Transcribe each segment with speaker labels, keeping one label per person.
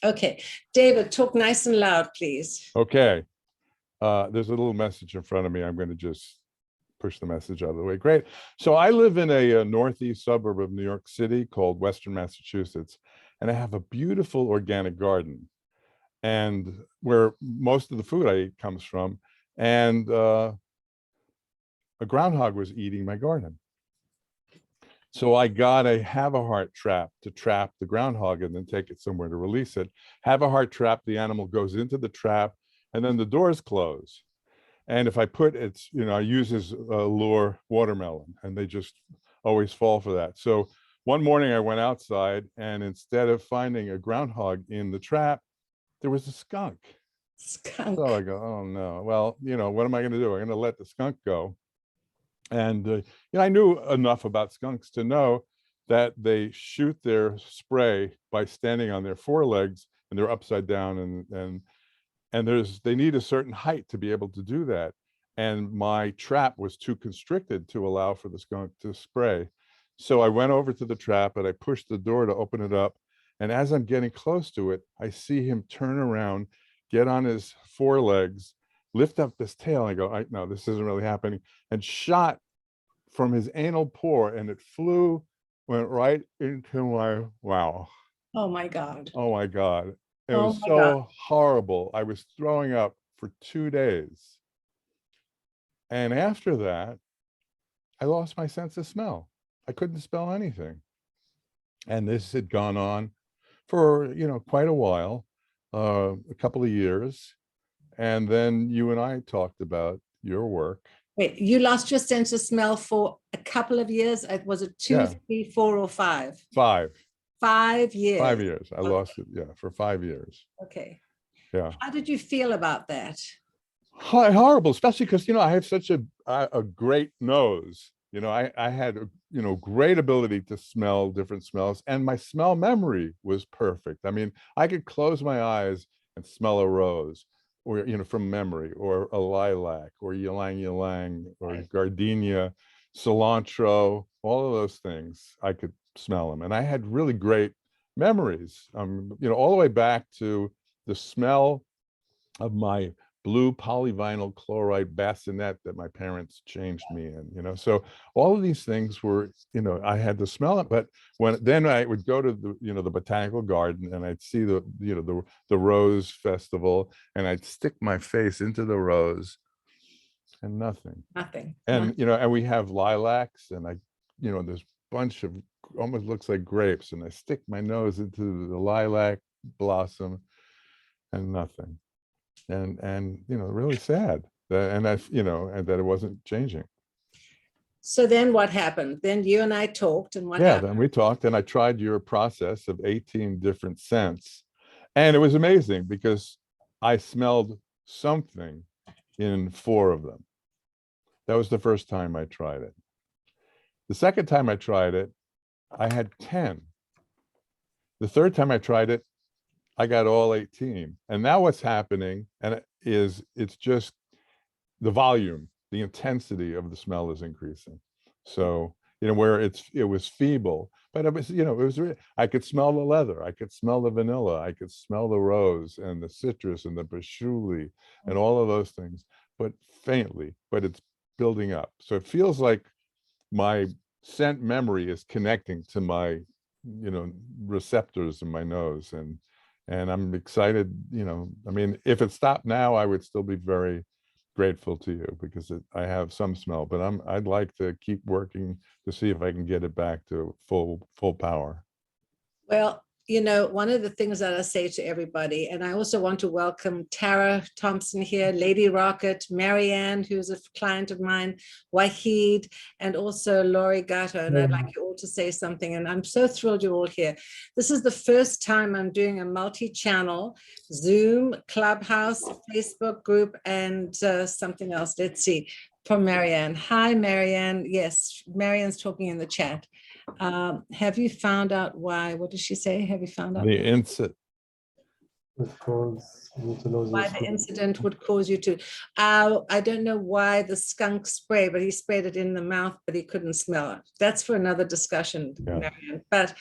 Speaker 1: Okay, David, talk nice and loud, please.
Speaker 2: Okay. There's a little message in front of me. I'm going to just push the message out of the way. Great. So I live in a northeast suburb of New York City called Western Massachusetts, and I have a beautiful organic garden, and where most of the food I eat comes from. And a groundhog was eating my garden. So I got a have-a-heart trap to trap the groundhog and then take it somewhere to release it. Have-a-heart trap, the animal goes into the trap and then the doors close. And if I put it's, I use his lure watermelon, and they just always fall for that. So one morning I went outside, and instead of finding a groundhog in the trap, there was a skunk.
Speaker 1: Skunk.
Speaker 2: So I go, oh no, well, what am I going to do? I'm going to let the skunk go. And I knew enough about skunks to know that they shoot their spray by standing on their forelegs, and they're upside down, and they need a certain height to be able to do that. And my trap was too constricted to allow for the skunk to spray. So I went over to the trap and I pushed the door to open it up. And as I'm getting close to it, I see him turn around, get on his forelegs, lift up his tail. And I go, no, this isn't really happening. And shot from his anal pore, and it went right into my, wow.
Speaker 1: Oh my God.
Speaker 2: Oh my God. It was so horrible. I was throwing up for 2 days. And after that, I lost my sense of smell. I couldn't smell anything. And this had gone on for, quite a while, a couple of years. And then you and I talked about your work.
Speaker 1: Wait, you lost your sense of smell for a couple of years? Was it 2, 3, 4, or 5?
Speaker 2: 5.
Speaker 1: 5 years.
Speaker 2: 5 years. I lost it, for 5 years.
Speaker 1: Okay.
Speaker 2: Yeah.
Speaker 1: How did you feel about that?
Speaker 2: Horrible, especially because, I have such a great nose. I had, great ability to smell different smells, and my smell memory was perfect. I mean, I could close my eyes and smell a rose, or, from memory, or a lilac, or ylang ylang, or gardenia, cilantro, all of those things. I could smell them. And I had really great memories, all the way back to the smell of my blue polyvinyl chloride bassinet that my parents changed me in, so all of these things were, I had to smell it. But then I would go to the, the botanical garden, and I'd see the rose festival, and I'd stick my face into the rose, and nothing. And, and we have lilacs, and there's a bunch of almost looks like grapes, and I stick my nose into the lilac blossom, and nothing. And really sad and that it wasn't changing.
Speaker 1: So then what happened? Then you and I talked, and what happened?
Speaker 2: Then we talked, and I tried your process of 18 different scents, and it was amazing because I smelled something in 4 of them. That was the first time I tried it. The second time I tried it, I had 10. The third time I tried it, I got all 18. And now what's happening it's just the volume, the intensity of the smell is increasing. So, where it was feeble, but it was, I could smell the leather, I could smell the vanilla, I could smell the rose and the citrus and the patchouli and all of those things, but faintly, but it's building up. So it feels like my scent memory is connecting to my, receptors in my nose. And I'm excited, I mean, if it stopped now, I would still be very grateful to you because I have some smell, but I'd like to keep working to see if I can get it back to full power.
Speaker 1: Well, one of the things that I say to everybody, and I also want to welcome Tara Thompson here, Lady Rocket, Marianne, who's a client of mine, Wahid, and also Laurie Gatto. And I'd like you all to say something. And I'm so thrilled you're all here. This is the first time I'm doing a multi-channel Zoom, Clubhouse, Facebook group, and something else. Let's see. From Marianne. Hi, Marianne. Yes, Marianne's talking in the chat. Have you found out why? What did she say? Have you found out
Speaker 2: the incident?
Speaker 1: Why the incident would cause you to? I don't know why the skunk spray, but he sprayed it in the mouth, but he couldn't smell it. That's for another discussion, Marianne. But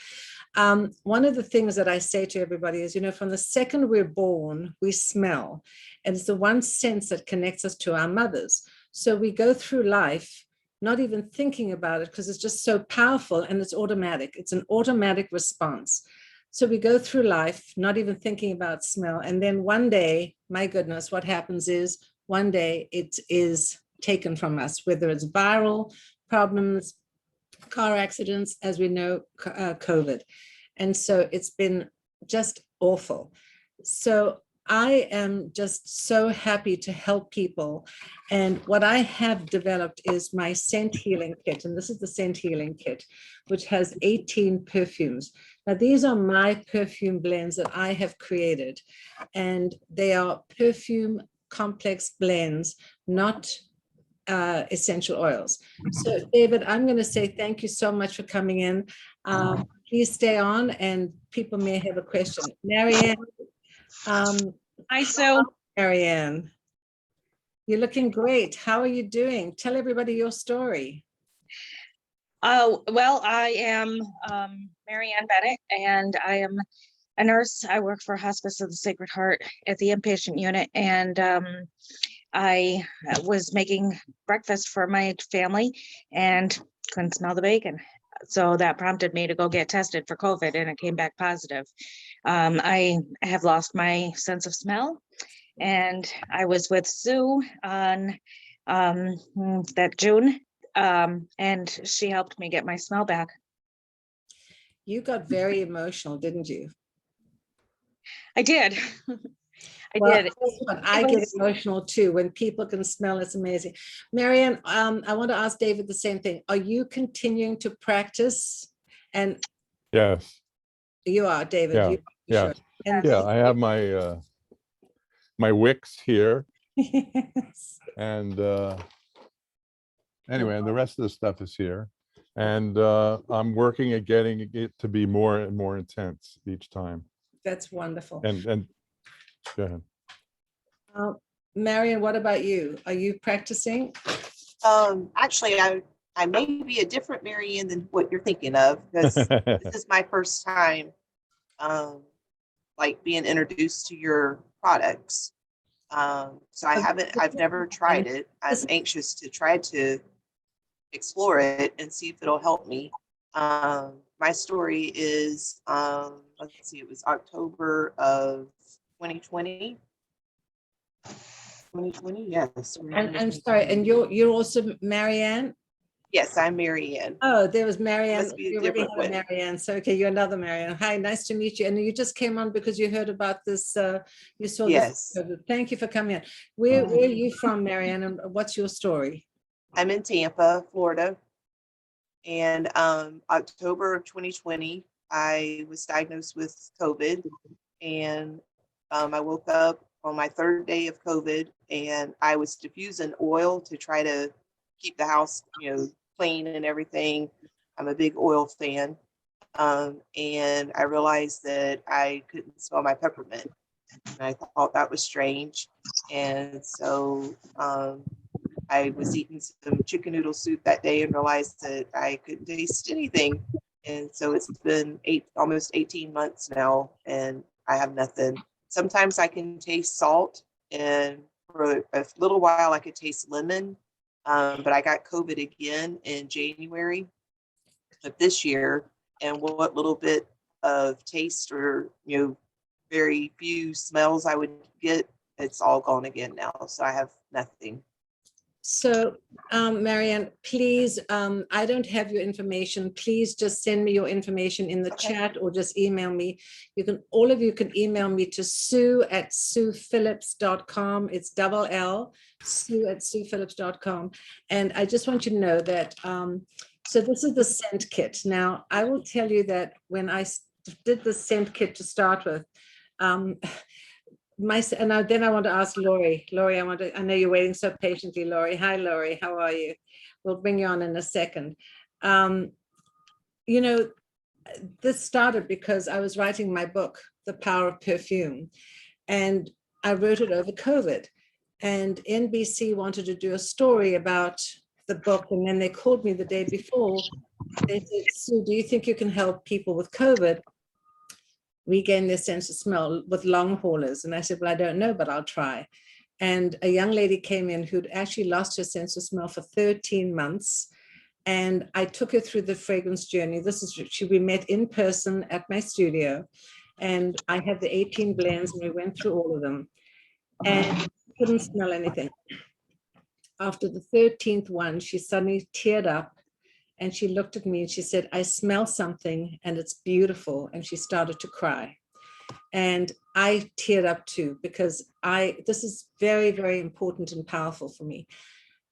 Speaker 1: One of the things that I say to everybody is, from the second we're born, we smell. And it's the one sense that connects us to our mothers. So we go through life not even thinking about it because it's just so powerful and it's automatic. It's an automatic response. So we go through life not even thinking about smell. And then one day, my goodness, what happens is one day it is taken from us, whether it's viral problems, car accidents, as we know, COVID. And so it's been just awful. So I am just so happy to help people. And what I have developed is my scent healing kit. And this is the scent healing kit, which has 18 perfumes. Now, these are my perfume blends that I have created. And they are perfume complex blends, not essential oils. So, David, I'm going to say thank you so much for coming in. Please stay on, and people may have a question. Marianne.
Speaker 3: Hi, Sue.
Speaker 1: Marianne, you're looking great. How are you doing? Tell everybody your story.
Speaker 3: Oh, well, I am Marianne Bennett, and I am a nurse. I work for Hospice of the Sacred Heart at the inpatient unit, and I was making breakfast for my family and couldn't smell the bacon. So that prompted me to go get tested for COVID, and it came back positive. I have lost my sense of smell, and I was with Sue on that June, and she helped me get my smell back.
Speaker 1: You got very emotional, didn't you?
Speaker 3: I did.
Speaker 1: I did. I get emotional too when people can smell. It's amazing. Marianne, I want to ask David the same thing. Are you continuing to practice? And
Speaker 2: yes,
Speaker 1: you are, David.
Speaker 2: Yeah,
Speaker 1: Sure.
Speaker 2: I have my my wicks here.
Speaker 1: Yes.
Speaker 2: And anyway, and the rest of the stuff is here. And I'm working at getting it to be more and more intense each time.
Speaker 1: That's wonderful.
Speaker 2: And go ahead.
Speaker 1: Marianne, what about you? Are you practicing?
Speaker 4: Actually, I may be a different Marianne than what you're thinking of, because this is my first time like being introduced to your products. So I've never tried it. I'm anxious to try to explore it and see if it'll help me. My story is, let's see, it was October of 2020. 2020, yes.
Speaker 1: I'm sorry, and you're also Marianne?
Speaker 4: Yes, I'm Marianne.
Speaker 1: Oh, there was Marianne.
Speaker 4: You already had a
Speaker 1: Marianne. So okay, you're another Marianne. Hi, nice to meet you. And you just came on because you heard about this. You saw
Speaker 4: yes.
Speaker 1: this. Thank you for coming in. Where are you from, Marianne? And what's your story?
Speaker 4: I'm in Tampa, Florida. And October of 2020, I was diagnosed with COVID, and I woke up on my third day of COVID, and I was diffusing oil to try to keep the house, clean and everything. I'm a big oil fan. And I realized that I couldn't smell my peppermint. And I thought that was strange. And so I was eating some chicken noodle soup that day and realized that I couldn't taste anything. And so it's been almost 18 months now, and I have nothing. Sometimes I can taste salt, and for a little while I could taste lemon. But I got COVID again in January of this year, and what little bit of taste or very few smells I would get, it's all gone again now. So I have nothing.
Speaker 1: So, Marianne, please, I don't have your information. Please just send me your information in the chat or just email me. All of you can email me to sue@suephillips.com. It's double L, sue@suephillips.com. And I just want you to know that, so this is the scent kit. Now, I will tell you that when I did the scent kit to start with, then I want to ask Lori. Lori, I know you're waiting so patiently, Lori. Hi, Lori, how are you? We'll bring you on in a second. This started because I was writing my book, The Power of Perfume, and I wrote it over COVID. And NBC wanted to do a story about the book, and then they called me the day before. They said, Sue, do you think you can help people with COVID? regain their sense of smell with long haulers? And I said, well, I don't know, but I'll try. And a young lady came in who'd actually lost her sense of smell for 13 months. And I took her through the fragrance journey. We met in person at my studio, and I had the 18 blends and we went through all of them and couldn't smell anything. After the 13th one, she suddenly teared up and she looked at me and she said, I smell something and it's beautiful. And she started to cry. And I teared up too, because this is very, very important and powerful for me.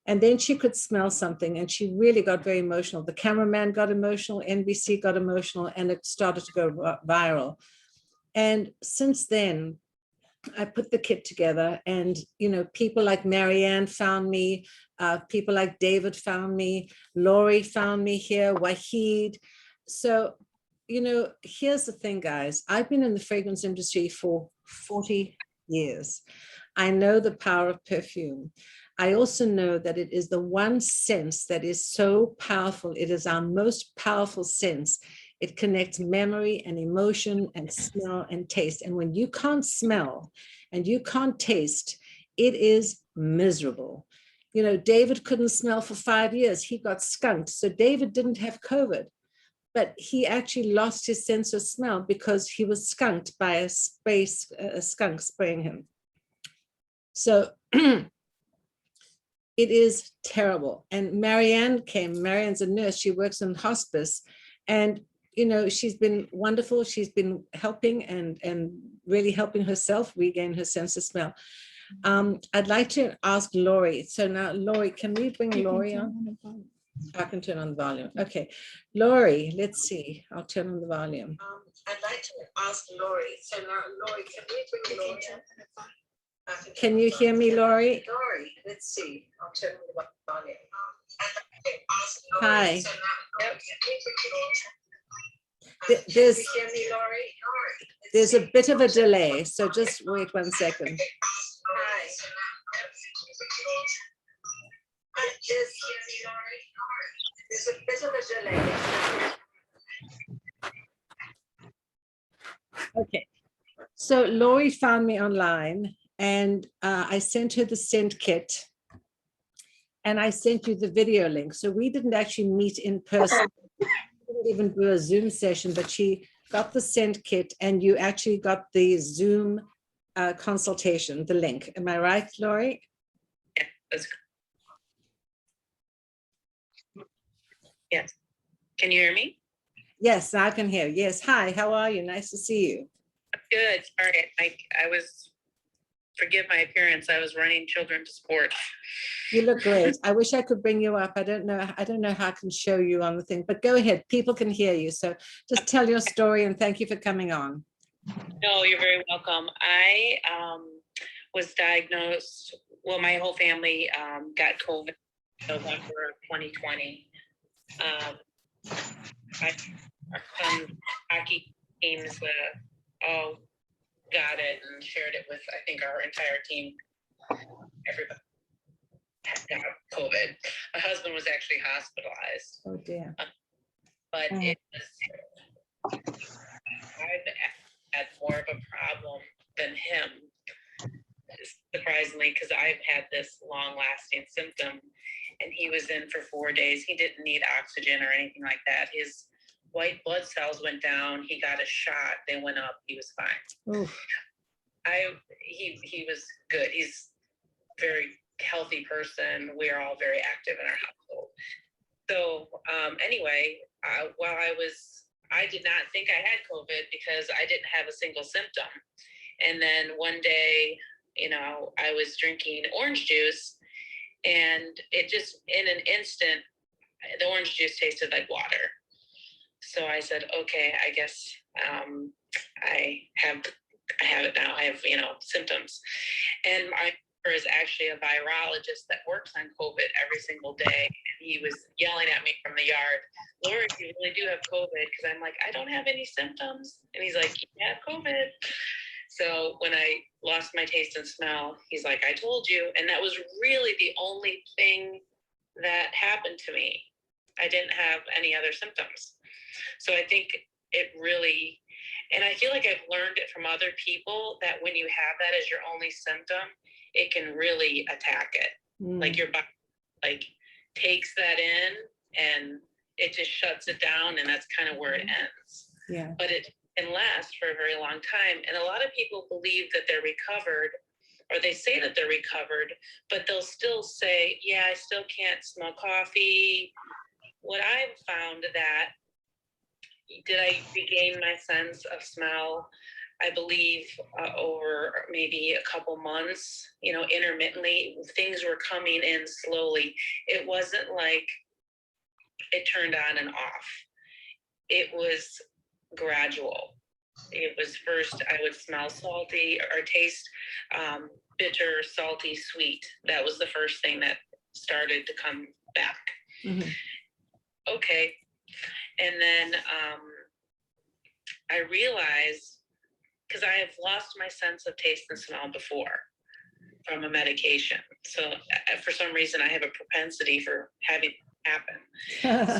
Speaker 1: And then she could smell something and she really got very emotional. The cameraman got emotional, NBC got emotional, and it started to go viral. And since then, I put the kit together, and people like Marianne found me, people like David found me, Laurie found me here, Wahid. So, here's the thing, guys. I've been in the fragrance industry for 40 years. I know the power of perfume. I also know that it is the one sense that is so powerful. It is our most powerful sense. It connects memory and emotion and smell and taste. And when you can't smell and you can't taste, it is miserable. David couldn't smell for 5 years. He got skunked. So David didn't have COVID, but he actually lost his sense of smell because he was skunked by a skunk spraying him. So it is terrible. And Marianne came. Marianne's a nurse. She works in hospice. And she's been wonderful. She's been helping and really helping herself regain her sense of smell. I'd like to ask Laurie. So now, Laurie, can we bring Laurie on? I can turn on the volume. Okay, Laurie, let's see. I'll turn on the volume. I'd like to ask Laurie. So now, Laurie, can we bring Laurie on? Can you hear me, Laurie? Laurie, let's see. I'll turn on the volume. Hi. There's a bit of a delay, so just wait 1 second. Hi. There's a bit of a delay. Okay, so Laurie found me online, and I sent her the scent kit, and I sent you the video link. So we didn't actually meet in person. Didn't even do a Zoom session, but she got the scent kit and you actually got the Zoom consultation, the link. Am I right, Laurie?
Speaker 5: Yeah, that's good. Yes. Can you hear me?
Speaker 1: Yes, I can hear. Yes. Hi, how are you? Nice to see you.
Speaker 5: Good. Sorry, I was, forgive my appearance. I was running children to sports.
Speaker 1: You look great. I wish I could bring you up. I don't know how I can show you on the thing, but go ahead. People can hear you. So just tell your story, and thank you for coming on.
Speaker 5: No, you're very welcome. I was diagnosed, well, my whole family got COVID in November of 2020. Our son's hockey teams all got it and shared it with, I think, our entire team. Everybody got COVID. My husband was actually hospitalized.
Speaker 1: Oh dear.
Speaker 5: But it was, I've had more of a problem than him, surprisingly, because I've had this long-lasting symptom, and he was in for 4 days. He didn't need oxygen or anything like that. His white blood cells went down. He got a shot. They went up. He was fine.
Speaker 1: Oof.
Speaker 5: He was good. He's a very healthy person. We are all very active in our household. So anyway, while I did not think I had COVID because I didn't have a single symptom. And then one day, I was drinking orange juice, and it just, in an instant, the orange juice tasted like water. So I said, okay, I guess I have it now. I have, symptoms. And my neighbor is actually a virologist that works on COVID every single day. And he was yelling at me from the yard, Laura, you really do have COVID? Because I'm like, I don't have any symptoms. And he's like, you have COVID. So when I lost my taste and smell, he's like, I told you. And that was really the only thing that happened to me. I didn't have any other symptoms. So I think it really, And I feel like I've learned it from other people that when you have that as your only symptom, it can really attack it. Like your body like takes that in and it just shuts it down, and that's kind of where it ends.
Speaker 1: Yeah.
Speaker 5: But it can last for a very long time. And a lot of people believe that they're recovered, or they say that they're recovered, but they'll still say, yeah, I still can't smell coffee. What I've found that did I regain my sense of smell? I believe over maybe a couple months, you know, intermittently, things were coming in slowly. It wasn't like it turned on and off. It was gradual. It was first, I would smell salty or taste bitter, salty, sweet. That was the first thing that started to come back. Okay. And then I realized, because I have lost my sense of taste and smell before from a medication. So for some reason, I have a propensity for having it happen.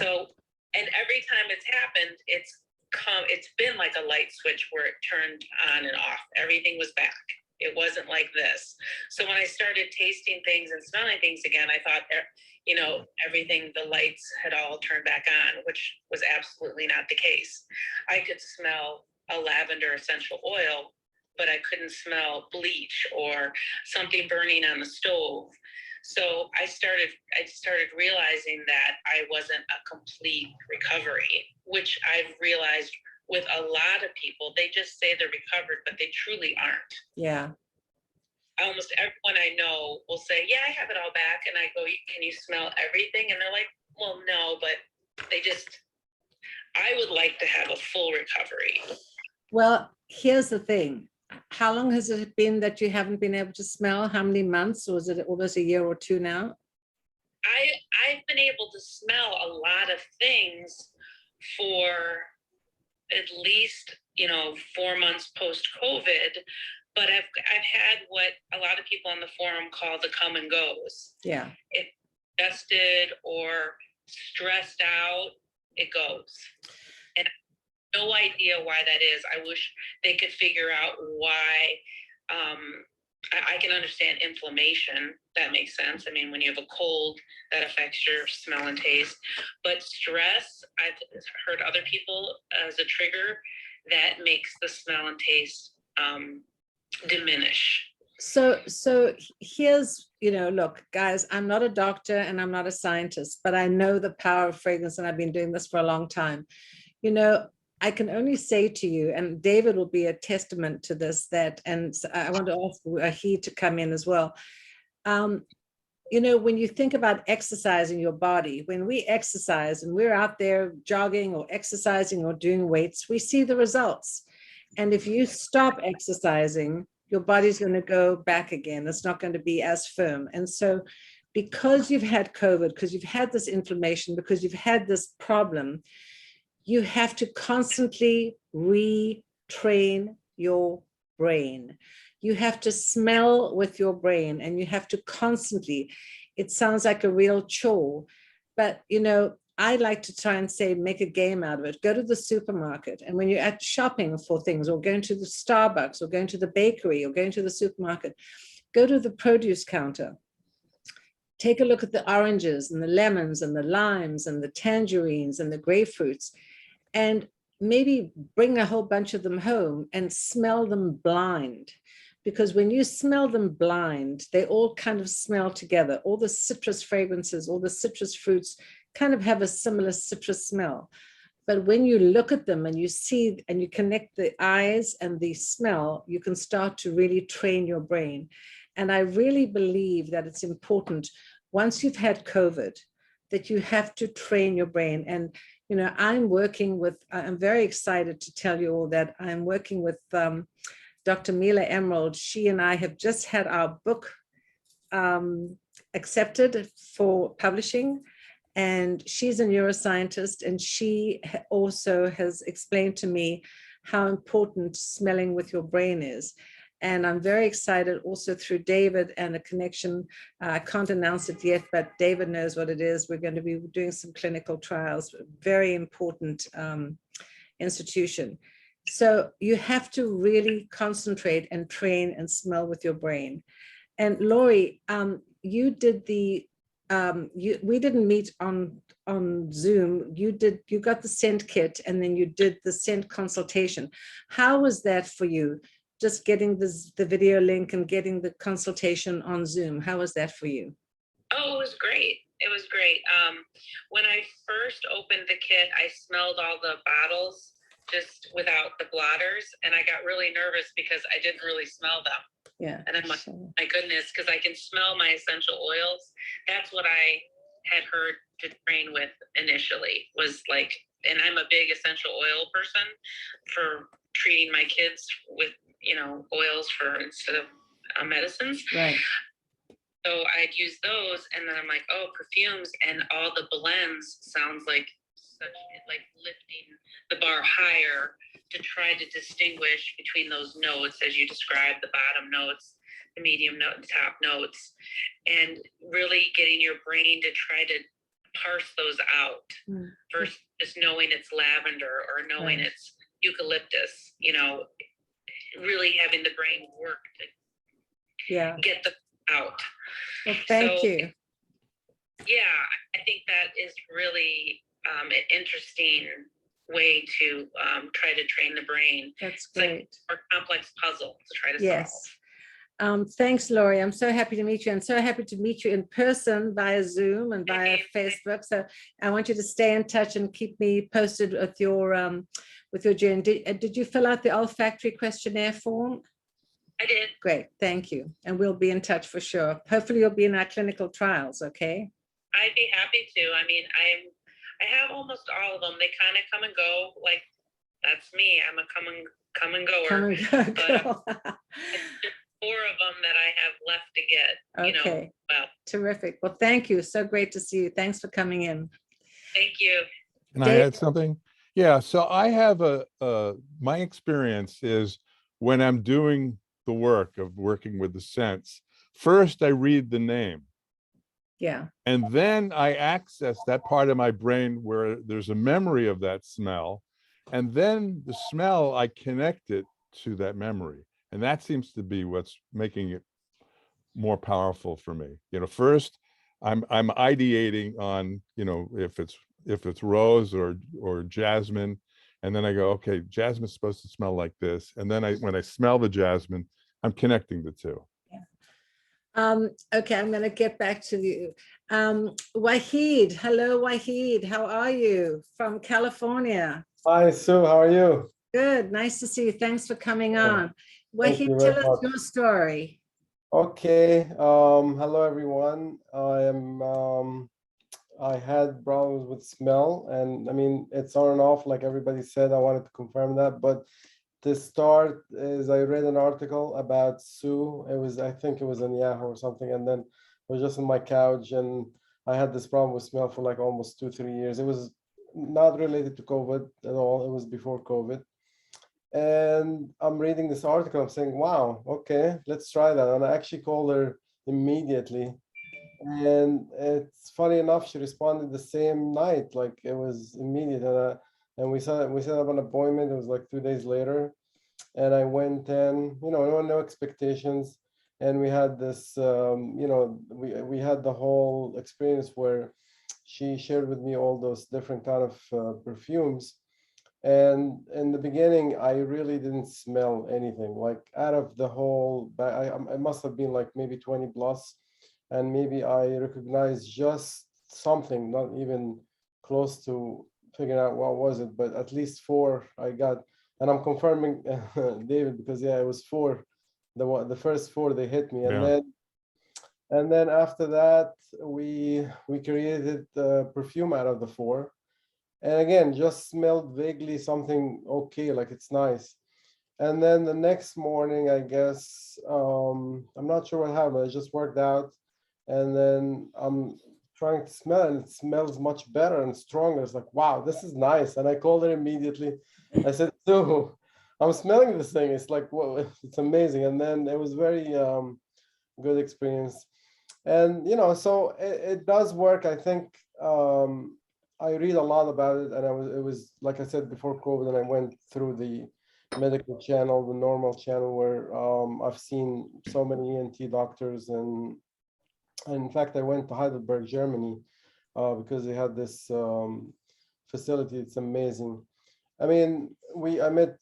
Speaker 5: So, and every time it's happened, it's been like a light switch where it turned on and off. Everything was back. It wasn't like this. So when I started tasting things and smelling things again, I thought, you know, everything, the lights had all turned back on, which was absolutely not the case. I could smell a lavender essential oil, but I couldn't smell bleach or something burning on the stove. So I started realizing that I wasn't a complete recovery, which I've realized with a lot of people. They just say they're recovered, but they truly aren't.
Speaker 1: Yeah.
Speaker 5: Almost everyone I know will say, yeah, I have it all back. And I go, can you smell everything? And they're like, well, no, but I would like to have a full recovery.
Speaker 1: Well, here's the thing. How long has it been that you haven't been able to smell? How many months? Or was it almost a year or two now?
Speaker 5: I've been able to smell a lot of things for at least, 4 months post-COVID, but I've had what a lot of people on the forum call the come and goes.
Speaker 1: Yeah.
Speaker 5: If adjusted or stressed out, it goes. And I have no idea why that is. I wish they could figure out why. I can understand inflammation. That makes sense. I mean, when you have a cold, that affects your smell and taste. But stress, I've heard other people as a trigger that makes the smell and taste diminish.
Speaker 1: So here's, look, guys, I'm not a doctor and I'm not a scientist, but I know the power of fragrance, and I've been doing this for a long time. I can only say to you, and David will be a testament to this, and I want to ask Wahid to come in as well. When you think about exercising your body, when we exercise and we're out there jogging or exercising or doing weights, we see the results. And if you stop exercising, your body's going to go back again. It's not going to be as firm. And so because you've had COVID, because you've had this inflammation, because you've had this problem, you have to constantly retrain your brain. You have to smell with your brain, and you have to constantly, it sounds like a real chore, but I like to try and say, make a game out of it. Go to the supermarket, and when you're at shopping for things, or going to the Starbucks, or going to the bakery, or going to the supermarket, go to the produce counter. Take a look at the oranges and the lemons and the limes and the tangerines and the grapefruits, and maybe bring a whole bunch of them home and smell them blind. Because when you smell them blind, they all kind of smell together. All the citrus fragrances, all the citrus fruits kind of have a similar citrus smell. But when you look at them and you see and you connect the eyes and the smell, you can start to really train your brain. And I really believe that it's important, once you've had COVID, that you have to train your brain. And I'm very excited to tell you all that I'm working with Dr. Mila Emerald. She and I have just had our book accepted for publishing. And she's a neuroscientist, and she also has explained to me how important smelling with your brain is. And I'm very excited also through David and a connection. I can't announce it yet, but David knows what it is. We're going to be doing some clinical trials, very important institution. So you have to really concentrate and train and smell with your brain. And Lori, you did the we didn't meet on Zoom. You got the scent kit and then you did the scent consultation. How was that for you? Just getting the video link and getting the consultation on Zoom. How was that for you?
Speaker 5: Oh, it was great. It was great. When I first opened the kit, I smelled all the bottles just without the blotters, and I got really nervous because I didn't really smell them.
Speaker 1: Yeah.
Speaker 5: And I'm like, my goodness, because I can smell my essential oils. That's what I had heard to train with initially, was like, and I'm a big essential oil person for treating my kids with, oils instead of medicines.
Speaker 1: Right.
Speaker 5: So I'd use those, and then I'm like, oh, perfumes and all the blends sounds like lifting the bar higher to try to distinguish between those notes, as you described, the bottom notes, the medium note, and top notes, and really getting your brain to try to parse those out versus just knowing it's lavender or knowing it's eucalyptus, really having the brain work to get them out.
Speaker 1: Well, thank you.
Speaker 5: Yeah, I think that is really an interesting way to try to train the brain.
Speaker 1: That's
Speaker 5: It's like
Speaker 1: great.
Speaker 5: a more complex puzzle to try to
Speaker 1: Yes.
Speaker 5: solve.
Speaker 1: Thanks, Lori. I'm so happy to meet you and so happy to meet you in person via Zoom and via Facebook. So I want you to stay in touch and keep me posted with your journey. Did you fill out the olfactory questionnaire form?
Speaker 5: I did.
Speaker 1: Great, thank you. And we'll be in touch for sure. Hopefully you'll be in our clinical trials, okay?
Speaker 5: I'd be happy to. I mean, I have almost all of them. They kind of come and go. Like, that's me. I'm a come and goer.
Speaker 1: Come and go, girl.
Speaker 5: 4 of them that I have left to get.
Speaker 1: Okay.
Speaker 5: Well,
Speaker 1: Terrific. Well, thank you. So great to see you. Thanks for coming in.
Speaker 5: thank you.
Speaker 2: Can I add something? Yeah, so I have my experience is when I'm doing the work of working with the scents, first I read the name.
Speaker 1: Yeah.
Speaker 2: And then I access that part of my brain where there's a memory of that smell. And then the smell, I connect it to that memory. And that seems to be what's making it more powerful for me. First I'm ideating on, if it's rose or jasmine. And then I go, okay, jasmine's supposed to smell like this. And then when I smell the jasmine, I'm connecting the two.
Speaker 1: Okay, I'm going to get back to you. Wahid, hello, Wahid. How are you? From California.
Speaker 6: Hi, Sue. How are you?
Speaker 1: Good. Nice to see you. Thanks for coming on.
Speaker 6: Thank
Speaker 1: Wahid,
Speaker 6: you
Speaker 1: tell
Speaker 6: very
Speaker 1: us
Speaker 6: much.
Speaker 1: your story.
Speaker 6: Okay. Hello, everyone. I had problems with smell, and I mean, it's on and off, like everybody said. I wanted to confirm that, but to start is I read an article about Sue. I think it was on Yahoo or something, and then I was just on my couch, and I had this problem with smell for like almost 2-3 years. It was not related to COVID at all. It was before COVID. And I'm reading this article. I'm saying, wow, okay, let's try that. And I actually called her immediately. And it's funny enough, she responded the same night, like it was immediate. And we set up an appointment. It was like 2 days later. And I went in, no expectations. And we had this, we had the whole experience where she shared with me all those different kind of perfumes. And in the beginning, I really didn't smell anything. Like out of the whole, I must have been like maybe 20 plus, and maybe I recognized just something, not even close to figuring out what was it, but at least 4 I got. And I'm confirming David, because yeah, it was 4. The first 4 they hit me, and then after that we created the perfume out of the 4. And again, just smelled vaguely something okay, like it's nice. And then the next morning, I guess, I'm not sure what happened. It just worked out. And then I'm trying to smell it, and it smells much better and stronger. It's like, wow, this is nice. And I called her immediately. I said, so I'm smelling this thing. It's like, whoa, it's amazing. And then it was very good experience. And, so it does work. I think I read a lot about it, and it was like I said before COVID, and I went through the medical channel, the normal channel, where I've seen so many ENT doctors, and in fact, I went to Heidelberg, Germany, because they had this facility. It's amazing. I mean, I met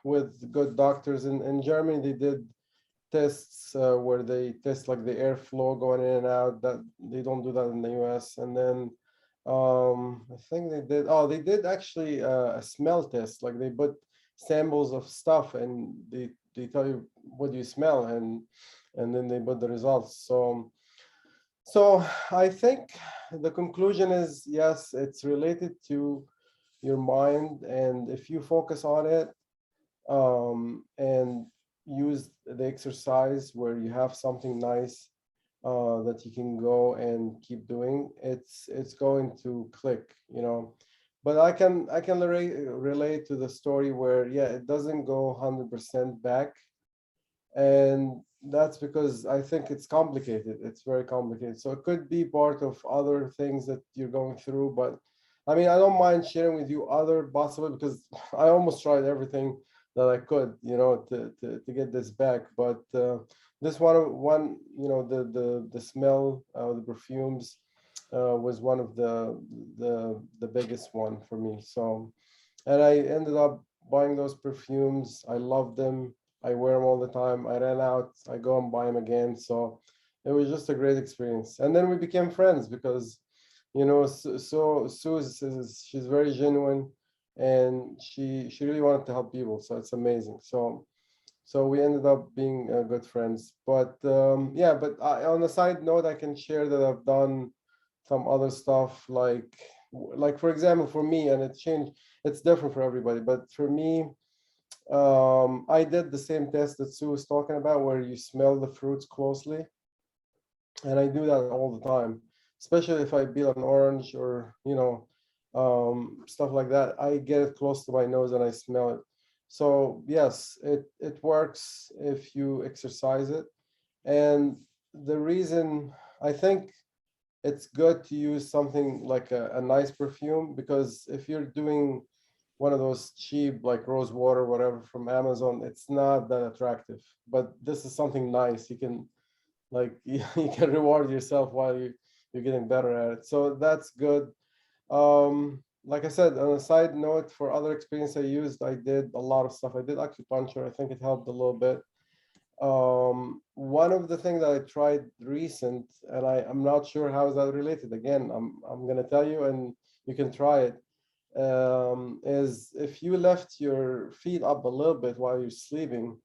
Speaker 6: with good doctors in Germany. They did tests where they test like the airflow going in and out. That they don't do that in the US. And then I think they did actually a smell test. Like they put samples of stuff and they tell you what you smell, and then they put the results. So I think the conclusion is yes, it's related to your mind, and if you focus on it and use the exercise where you have something nice that you can go and keep doing, it's going to click, you know. But I can relate to the story where yeah, it doesn't go 100% back, and that's because I think it's complicated. It's very complicated. So it could be part of other things that you're going through. But I mean, I don't mind sharing with you other possible, because I almost tried everything that I could, you know, to get this back. But this one, you know, the smell, the perfumes was one of the biggest one for me. So, and I ended up buying those perfumes. I love them. I wear them all the time. I ran out, I go and buy them again. So it was just a great experience. And then we became friends because, you know, Sue she's very genuine, and she really wanted to help people. So it's amazing. So we ended up being good friends. But yeah, but on a side note, I can share that I've done some other stuff like for example, for me, and it's different for everybody, but for me, I did the same test that Sue was talking about, where you smell the fruits closely, and I do that all the time, especially if I peel an orange or, you know, stuff like that. I get it close to my nose and I smell it. So yes, it works if you exercise it. And the reason I think it's good to use something like a nice perfume, because if you're doing one of those cheap like rose water, whatever from Amazon, it's not that attractive. But this is something nice. You can like you can reward yourself while you're getting better at it. So that's good. Like I said, on a side note, for other experience I did a lot of stuff. I did acupuncture. I think it helped a little bit. One of the things that I tried recent, and I'm not sure how is that related. Again, I'm gonna tell you, and you can try it. Is if you lift your feet up a little bit while you're sleeping,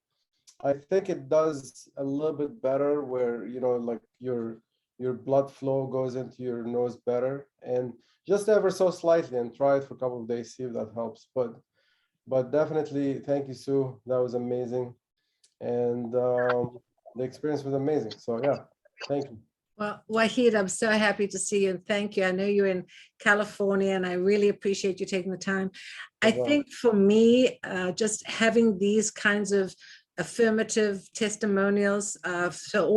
Speaker 6: I think it does a little bit better, where, you know, like your blood flow goes into your nose better, and just ever so slightly, and try it for a couple of days, see if that helps. But definitely, thank you, Sue. That was amazing, and the experience was amazing. So yeah, thank you.
Speaker 1: Well, Wahid, I'm so happy to see you, and thank you. I know you're in California, and I really appreciate you taking the time. I
Speaker 6: Well,
Speaker 1: think for me, just having these kinds of affirmative testimonials, so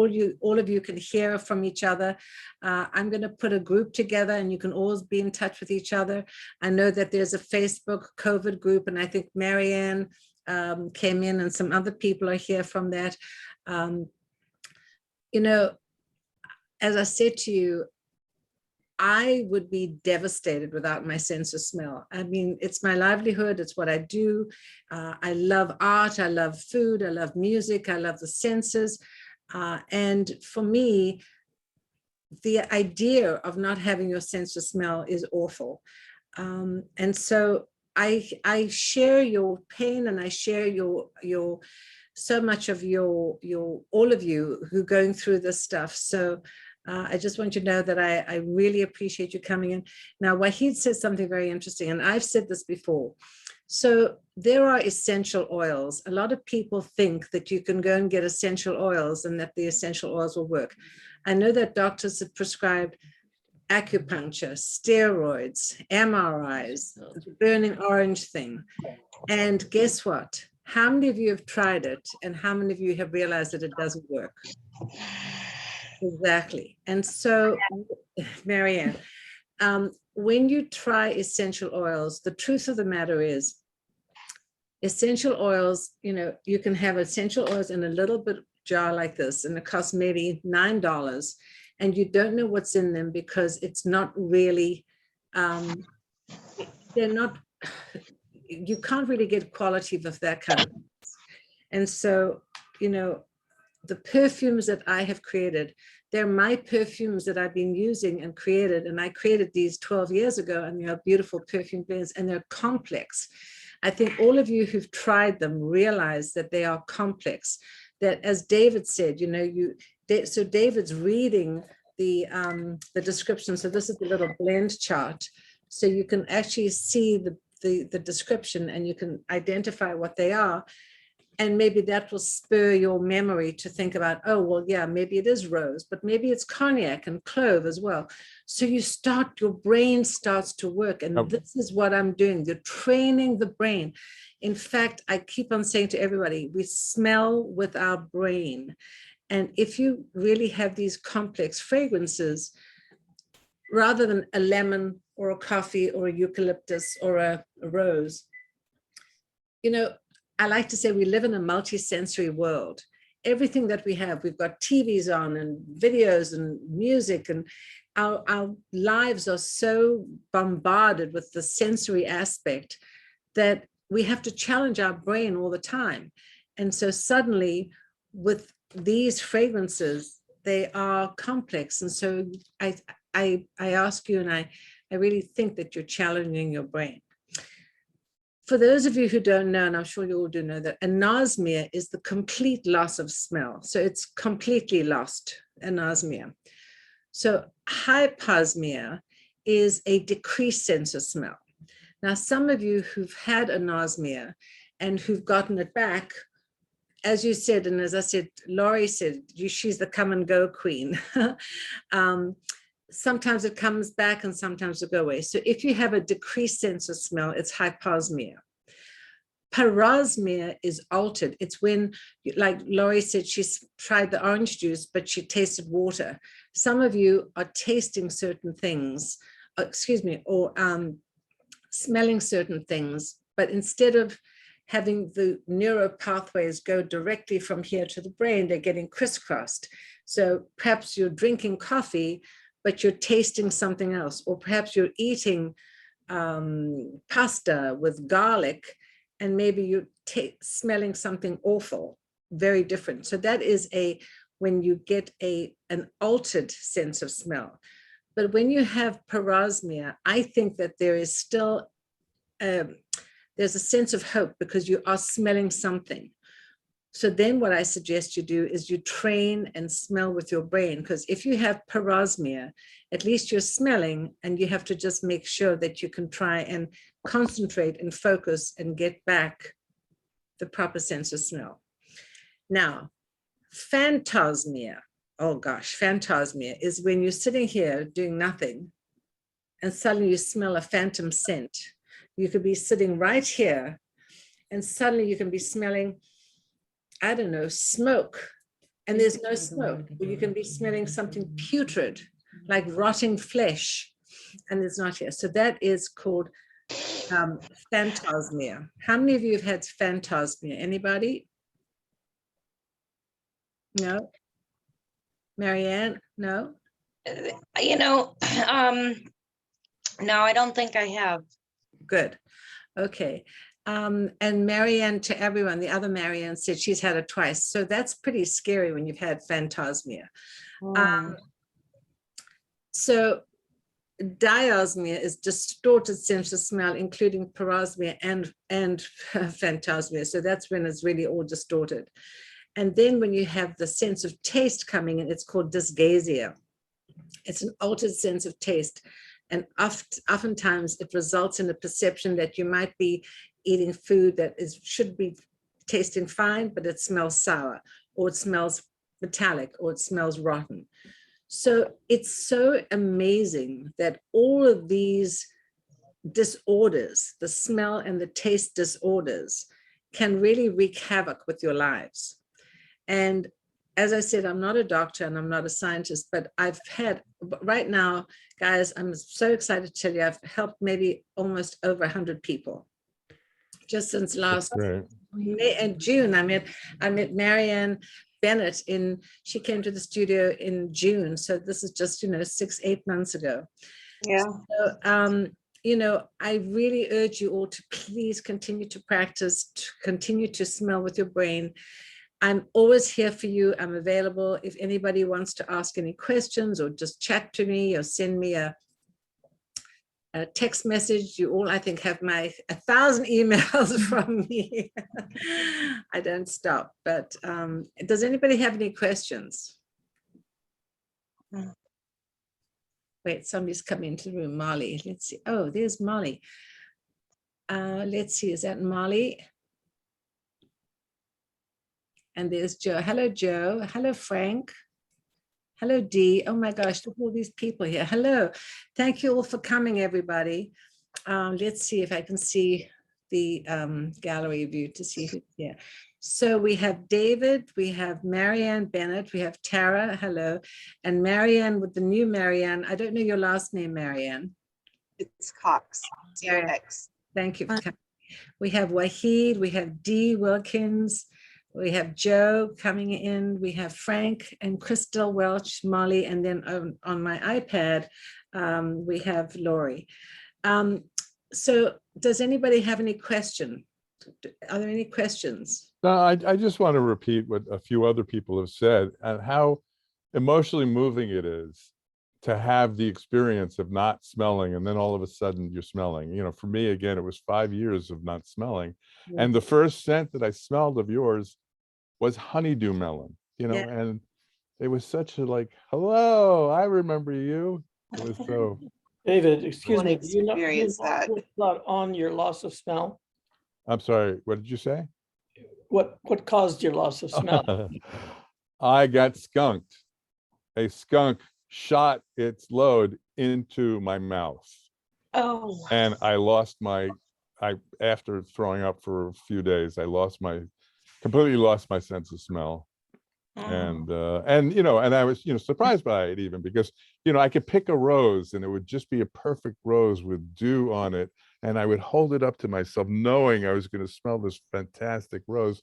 Speaker 1: all of you can hear from each other. I'm going to put a group together, and you can always be in touch with each other. I know that there's a Facebook COVID group, and I think Marianne came in, and some other people are here from that. You know, as I said to you, I would be devastated without my sense of smell. I mean, it's my livelihood. It's what I do. I love art. I love food. I love music. I love the senses. And for me, the idea of not having your sense of smell is awful. And so I share your pain, and I share your so much of your all of you who are going through this stuff. So I just want you to know that I really appreciate you coming in. Now, Wahid says something very interesting, and I've said this before. So there are essential oils. A lot of people think that you can go and get essential oils and that the essential oils will work. I know that doctors have prescribed acupuncture, steroids, MRIs, the burning orange thing. And guess what? How many of you have tried it, and how many of you have realized that it doesn't work? Exactly. And so, Marianne, when you try essential oils, the truth of the matter is, Essential oils, you can have essential oils in a little bit jar like this, and it costs maybe $9, and you don't know what's in them because it's not really, they're not, you can't really get quality of that kind of things. And so, the perfumes that I have created, they're my perfumes that I've been using and created. And I created these 12 years ago, and they are beautiful perfume blends, and they're complex. I think all of you who've tried them realize that they are complex, that as David said, so David's reading the description. So this is the little blend chart. So you can actually see the description, and you can identify what they are. And maybe that will spur your memory to think about, oh, well, yeah, maybe it is rose, but maybe it's cognac and clove as well. So your brain starts to work. And this is what I'm doing. You're training the brain. In fact, I keep on saying to everybody, we smell with our brain. And if you really have these complex fragrances, rather than a lemon or a coffee or a eucalyptus or a rose, I like to say we live in a multi-sensory world. Everything that we have, we've got TVs on and videos and music, and our lives are so bombarded with the sensory aspect that we have to challenge our brain all the time. And so suddenly with these fragrances, they are complex. And so I ask you, and I really think that you're challenging your brain. For those of you who don't know, and I'm sure you all do know, that anosmia is the complete loss of smell. So it's completely lost, anosmia. So hyposmia is a decreased sense of smell. Now, some of you who've had anosmia and who've gotten it back, as you said, and as I said, Laurie said, she's the come and go queen. Sometimes it comes back and sometimes it goes away. So if you have a decreased sense of smell, it's hyposmia. Parosmia is altered. It's when, like Laurie said, she's tried the orange juice, but she tasted water. Some of you are tasting certain things, or smelling certain things, but instead of having the neural pathways go directly from here to the brain, they're getting crisscrossed. So perhaps you're drinking coffee, but you're tasting something else, or perhaps you're eating pasta with garlic, and maybe you're smelling something awful, very different. So that is when you get an altered sense of smell. But when you have parosmia, I think that there is still, there's a sense of hope because you are smelling something. So then what I suggest you do is you train and smell with your brain, because if you have parosmia, at least you're smelling, and you have to just make sure that you can try and concentrate and focus and get back the proper sense of smell. Now, phantosmia, oh gosh, phantosmia is when you're sitting here doing nothing and suddenly you smell a phantom scent. You could be sitting right here and suddenly you can be smelling, I don't know, smoke, and there's no smoke. You can be smelling something putrid, like rotting flesh, and it's not here. So that is called phantosmia. How many of you have had phantosmia? Anybody? No? Marianne? No?
Speaker 3: No, I don't think I have.
Speaker 1: Good. Okay. And Marianne, to everyone, the other Marianne said she's had it twice. So that's pretty scary when you've had phantosmia. So diosmia is distorted sense of smell, including parosmia and phantosmia. So that's when it's really all distorted. And then when you have the sense of taste coming in, it's called dysgeusia. It's an altered sense of taste. And oftentimes it results in a perception that you might be eating food that should be tasting fine, but it smells sour, or it smells metallic, or it smells rotten. So it's so amazing that all of these disorders, the smell and the taste disorders, can really wreak havoc with your lives. And as I said, I'm not a doctor and I'm not a scientist, but right now, guys, I'm so excited to tell you, I've helped maybe almost over 100 people just since last
Speaker 2: Great.
Speaker 1: in June. I met Marianne Bennett she came to the studio in June. So this is just, 6-8 months ago.
Speaker 3: Yeah.
Speaker 1: So, I really urge you all to please continue to practice, to continue to smell with your brain. I'm always here for you. I'm available. If anybody wants to ask any questions or just chat to me or send me a text message, you all, I think, have 1,000 emails from me. I don't stop. But does anybody have any questions? Wait, somebody's coming into the room. Molly, let's see. Oh, there's Molly. Let's see, is that Molly? And there's Joe. Hello, Joe. Hello, Frank. Hello, Dee. Oh my gosh, look at all these people here. Hello. Thank you all for coming, everybody. Let's see if I can see the gallery view to see who's here. So we have David, we have Marianne Bennett, we have Tara, hello, and Marianne with the new Marianne. I don't know your last name, Marianne.
Speaker 4: It's Cox, C-O-X.
Speaker 1: Thank you for coming. We have Wahid, we have Dee Wilkins, we have Joe coming in, we have Frank and Crystal Welch, Molly, and then on my iPad, we have Lori. So does anybody have any question? Are there any questions?
Speaker 2: No, I just want to repeat what a few other people have said and how emotionally moving it is to have the experience of not smelling and then all of a sudden you're smelling. For me, again, it was 5 years of not smelling.
Speaker 1: Yeah.
Speaker 2: And the first scent that I smelled of yours was honeydew melon,
Speaker 1: Yeah.
Speaker 2: and it was such a hello, I remember you. It was so.
Speaker 7: David, excuse
Speaker 4: wanna
Speaker 7: me, do you know
Speaker 4: experience that.
Speaker 7: what on your loss of smell?
Speaker 2: I'm sorry, what did you say?
Speaker 7: What caused your loss of smell?
Speaker 2: I got skunked. A skunk shot its load into my mouth.
Speaker 3: Oh.
Speaker 2: And I lost after throwing up for a few days, I completely lost my sense of smell. And I was, surprised by it even because, I could pick a rose and it would just be a perfect rose with dew on it. And I would hold it up to myself knowing I was going to smell this fantastic rose.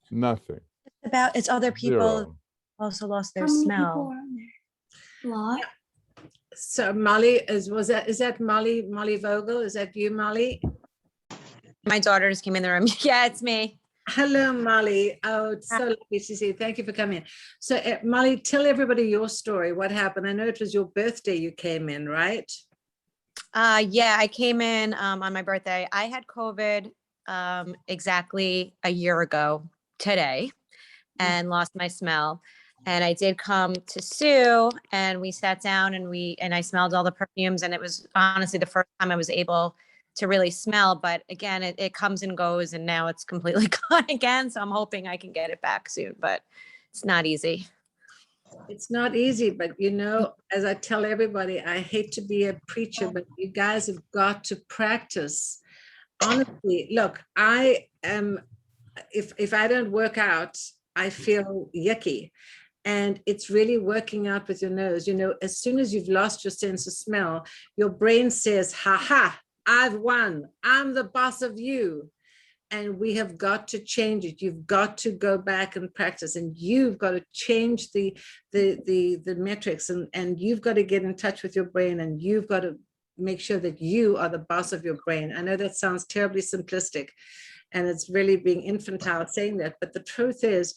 Speaker 2: Nothing.
Speaker 8: It's other people
Speaker 2: Zero.
Speaker 8: also lost their smell.
Speaker 1: So Molly, is that Molly Vogel? Is that you, Molly?
Speaker 8: My daughter just came in the room. Yeah, it's me.
Speaker 1: Hello, Molly. Oh, it's so lovely to see you. Thank you for coming. So Molly, tell everybody your story. What happened? I know it was your birthday you came in, right?
Speaker 8: Yeah, I came in on my birthday. I had COVID exactly a year ago today and lost my smell. And I did come to Sue and we sat down and I smelled all the perfumes, and it was honestly the first time I was able to really smell. But again, it comes and goes, and now it's completely gone again. So I'm hoping I can get it back soon, but it's not easy.
Speaker 1: It's not easy, but as I tell everybody, I hate to be a preacher, but you guys have got to practice. Honestly, look, I am, if I don't work out, I feel yucky. And it's really working out with your nose. As soon as you've lost your sense of smell, your brain says, ha ha, I've won. I'm the boss of you. And we have got to change it. You've got to go back and practice, and you've got to change the metrics, and you've got to get in touch with your brain, and you've got to make sure that you are the boss of your brain. I know that sounds terribly simplistic, and it's really being infantile saying that, but the truth is,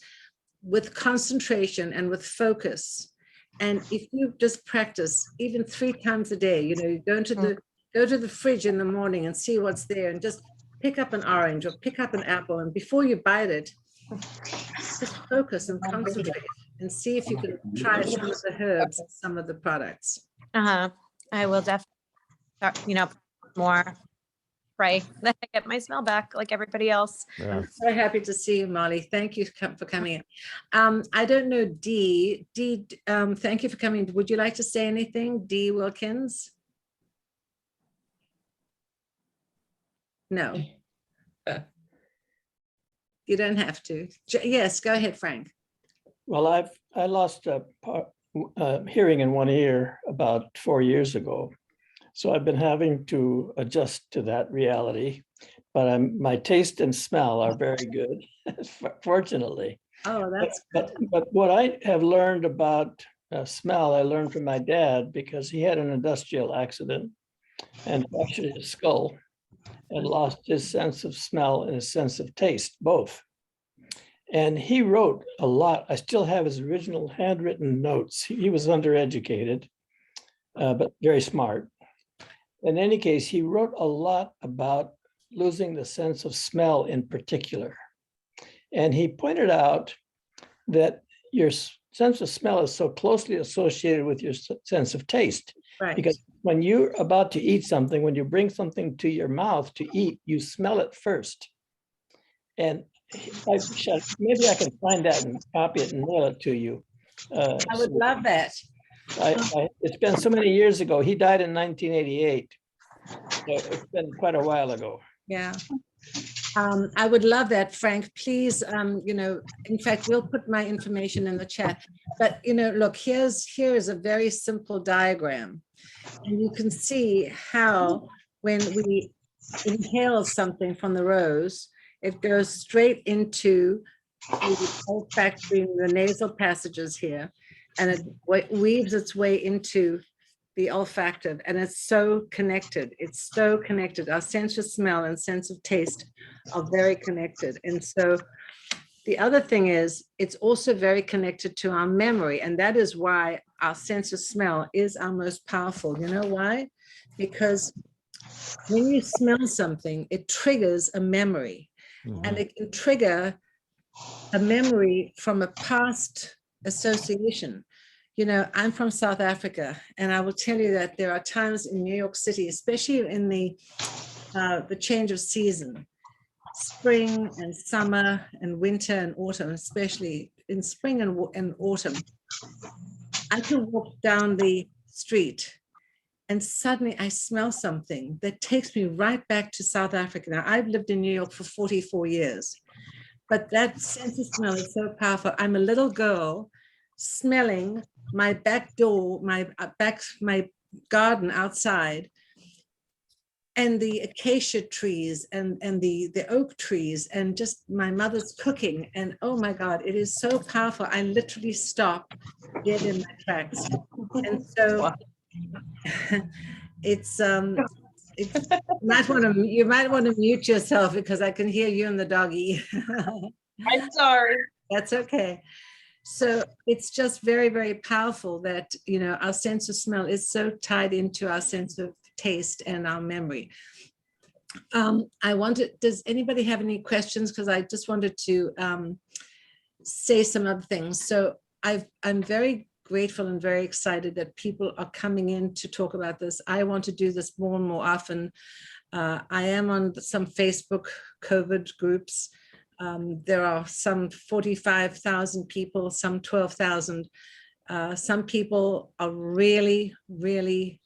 Speaker 1: with concentration and with focus, and if you just practice even 3 times a day, you go to the fridge in the morning and see what's there, and just pick up an orange or pick up an apple, and before you bite it, just focus and concentrate and see if you can try some of the herbs, some of the products.
Speaker 8: I will definitely start, more pray that I get my smell back like everybody else.
Speaker 2: Yeah.
Speaker 1: I'm so happy to see you, Molly. Thank you for coming in. I don't know, Dee. Dee, thank you for coming. Would you like to say anything, Dee Wilkins? No. You don't have to. Yes, go ahead, Frank.
Speaker 7: Well, I lost hearing in one ear about 4 years ago. So I've been having to adjust to that reality. but my taste and smell are very good, fortunately.
Speaker 1: Oh, that's
Speaker 7: But what I have learned about smell, I learned from my dad because he had an industrial accident and fractured his skull and lost his sense of smell and his sense of taste, both. And he wrote a lot. I still have his original handwritten notes. He was undereducated, but very smart. In any case, he wrote a lot about losing the sense of smell in particular. And he pointed out that your sense of smell is so closely associated with your sense of taste.
Speaker 1: right.
Speaker 7: Because when you're about to eat something, when you bring something to your mouth to eat, you smell it first. And maybe I can find that and copy it and mail it to you.
Speaker 1: I would love that.
Speaker 7: It's been so many years ago. He died in 1988. So it's been quite a while ago.
Speaker 1: Yeah. I would love that, Frank. Please, in fact, we'll put my information in the chat. But, look, here is a very simple diagram. And you can see how when we inhale something from the rose, it goes straight into the olfactory, the nasal passages here, and it weaves its way into the olfactive, and it's so connected. It's so connected. Our sense of smell and sense of taste are very connected. And so the other thing is, it's also very connected to our memory. And that is why our sense of smell is our most powerful. You know why? Because when you smell something, it triggers a memory. And it can trigger a memory from a past association. I'm from South Africa, and I will tell you that there are times in New York City, especially in the change of season, spring and summer and winter and autumn, especially in spring and autumn, I can walk down the street and suddenly I smell something that takes me right back to South Africa. Now, I've lived in New York for 44 years, but that sense of smell is so powerful. I'm a little girl smelling my back door, my garden outside, and the acacia trees and the oak trees, and just my mother's cooking. And oh my God, it is so powerful. I literally stop dead in my tracks. And so you might want to mute yourself because I can hear you and the doggy.
Speaker 3: I'm sorry.
Speaker 1: That's okay. So it's just very, very powerful that, our sense of smell is so tied into our sense of taste and our memory. Does anybody have any questions? Because I just wanted to say some other things. So I'm very grateful and very excited that people are coming in to talk about this. I want to do this more and more often. I am on some Facebook COVID groups. There are some 45,000 people, some 12,000. Some people are really, really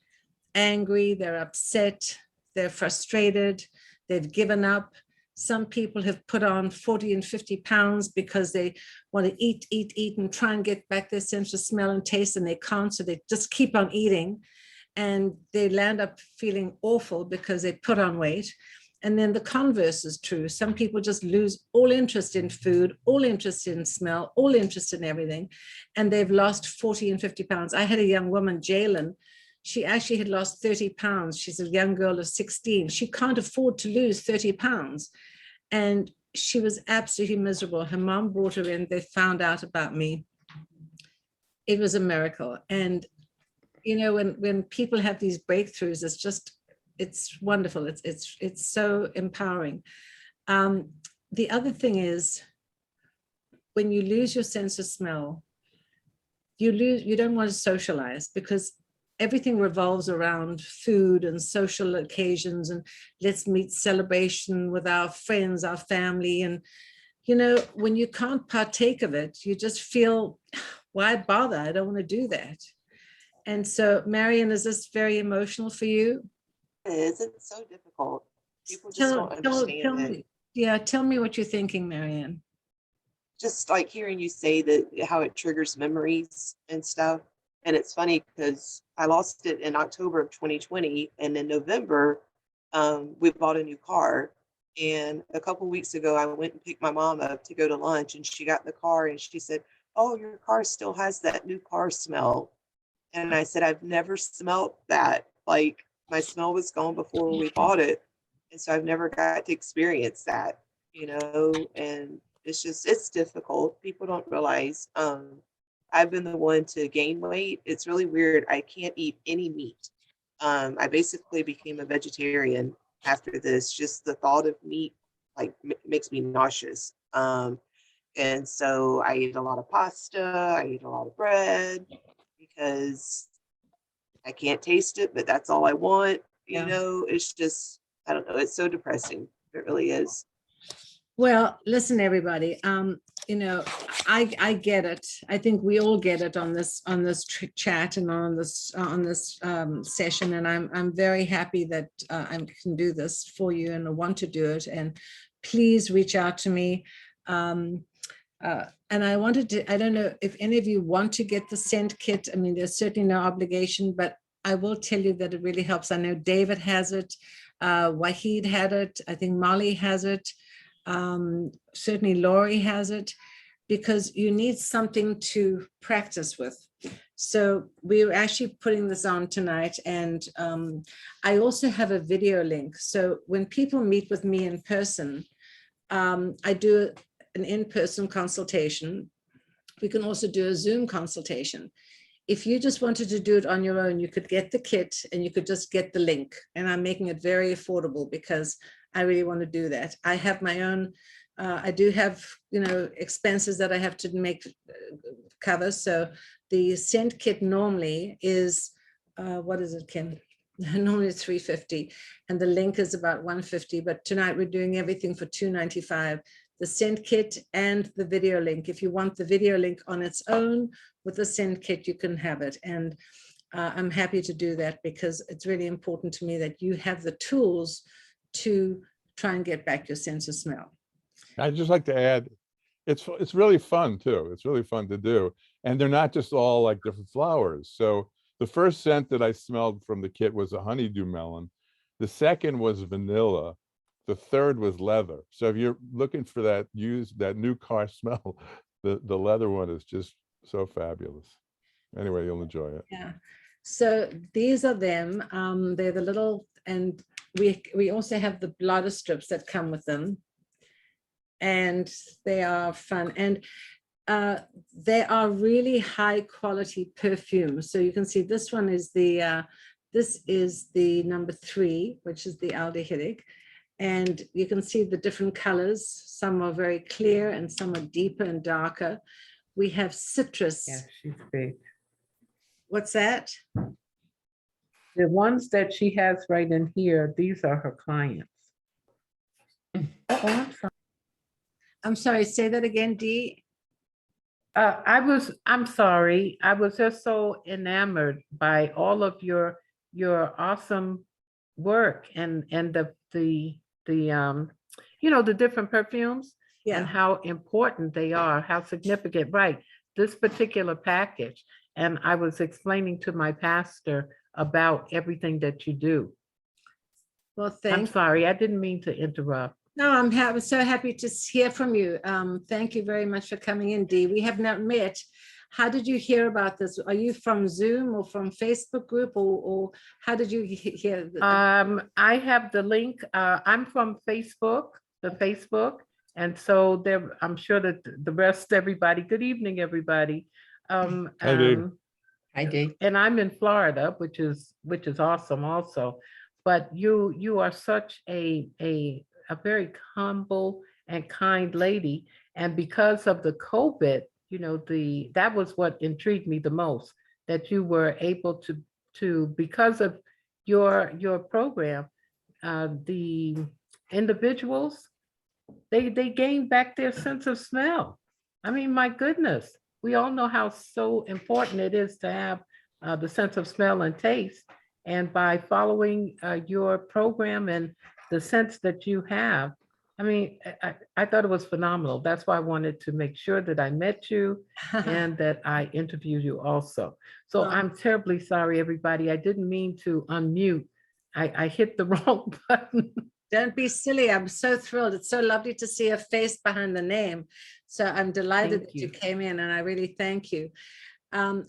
Speaker 1: angry. They're upset. They're frustrated. They've given up. Some people have put on 40 and 50 pounds because they want to eat, and try and get back their sense of smell and taste, and they can't. So they just keep on eating, and they land up feeling awful because they put on weight. And then the converse is true. Some people just lose all interest in food, all interest in smell, all interest in everything. And they've lost 40 and 50 pounds. I had a young woman, Jalen. She actually had lost 30 pounds. She's a young girl of 16. She can't afford to lose 30 pounds. And she was absolutely miserable. Her mom brought her in. They found out about me. It was a miracle. And, when people have these breakthroughs, it's wonderful. It's so empowering. The other thing is, when you lose your sense of smell, you don't want to socialize because everything revolves around food and social occasions and let's meet celebration with our friends, our family. And, when you can't partake of it, you just feel, why bother? I don't want to do that. And so, Marian, is this very emotional for you?
Speaker 4: It's so difficult. People just don't understand it.
Speaker 1: Tell me what you're thinking, Marianne.
Speaker 4: Just like hearing you say that, how it triggers memories and stuff. And it's funny because I lost it in October of 2020, and in November, we bought a new car, And a couple weeks ago, I went and picked my mom up to go to lunch, and she got in the car and she said, "Oh, your car still has that new car smell." And I said, "I've never smelt that. Like, my smell was gone before we bought it. And so I've never got to experience that, and it's difficult. People don't realize, I've been the one to gain weight. It's really weird. I can't eat any meat. I basically became a vegetarian after this. Just the thought of meat like makes me nauseous. And so I eat a lot of pasta. I eat a lot of bread because I can't taste it, but that's all I want. It's just, I don't know. It's so depressing. It really is.
Speaker 1: Well, listen, everybody. I get it. I think we all get it on this chat and on this session, and I'm very happy that I can do this for you and I want to do it. And please reach out to me. And I don't know if any of you want to get the scent kit. I mean, there's certainly no obligation, but I will tell you that it really helps. I know David has it. Wahid had it. I think Molly has it. Certainly Laurie has it, because you need something to practice with. So we're actually putting this on tonight, and I also have a video link. So when people meet with me in person, I do an in-person consultation. We can also do a Zoom consultation. If you just wanted to do it on your own, you could get the kit and you could just get the link. And I'm making it very affordable because I really want to do that. I have my own, I do have, expenses that I have to make cover. So the scent kit normally is, what is it, Kim? Normally it's $350 and the link is about $150, but tonight we're doing everything for $295. The scent kit and the video link. If you want the video link on its own with the scent kit, you can have it. And I'm happy to do that because it's really important to me that you have the tools to try and get back your sense of smell.
Speaker 2: I'd just like to add, it's really fun too. It's really fun to do. And they're not just all like different flowers. So the first scent that I smelled from the kit was a honeydew melon. The second was vanilla. The third was leather. So if you're looking for that new car smell, the leather one is just so fabulous. Anyway, you'll enjoy it.
Speaker 1: Yeah. So these are them. They're the little, and we also have the blotter strips that come with them. And they are fun. And they are really high quality perfumes. So you can see this one is this is the number 3, which is the aldehydic. And you can see the different colors. Some are very clear and some are deeper and darker. We have citrus.
Speaker 9: Yeah, she's big.
Speaker 1: What's that?
Speaker 9: The ones that she has right in here, these are her clients. Oh, I'm sorry.
Speaker 1: I'm sorry, say that again, Dee.
Speaker 9: I'm sorry. I was just so enamored by all of your awesome work and the different perfumes and how important they are, how significant, right? This particular package. And I was explaining to my pastor about everything that you do.
Speaker 1: Well,
Speaker 9: I'm sorry, I didn't mean to interrupt.
Speaker 1: No, I'm so happy to hear from you. Thank you very much for coming in, Dee. We have not met. How did you hear about this? Are you from Zoom or from Facebook group, or how did you hear?
Speaker 9: I have the link. I'm from Facebook, and so there. I'm sure that the rest, everybody. Good evening, everybody.
Speaker 2: Hi, Dee.
Speaker 9: Hi, Dee. And I'm in Florida, which is awesome, also. But you are such a very humble and kind lady, and because of the COVID, that was what intrigued me the most, that you were able to because of your program, the individuals, they gained back their sense of smell. I mean, my goodness, we all know how so important it is to have the sense of smell and taste, and by following your program and the sense that you have, I mean, I thought it was phenomenal. That's why I wanted to make sure that I met you and that I interviewed you also. So I'm terribly sorry, everybody. I didn't mean to unmute. I hit the wrong button.
Speaker 1: Don't be silly. I'm so thrilled. It's so lovely to see a face behind the name. So I'm delighted
Speaker 9: Thank
Speaker 1: that you
Speaker 9: you.
Speaker 1: came in, and I really thank you.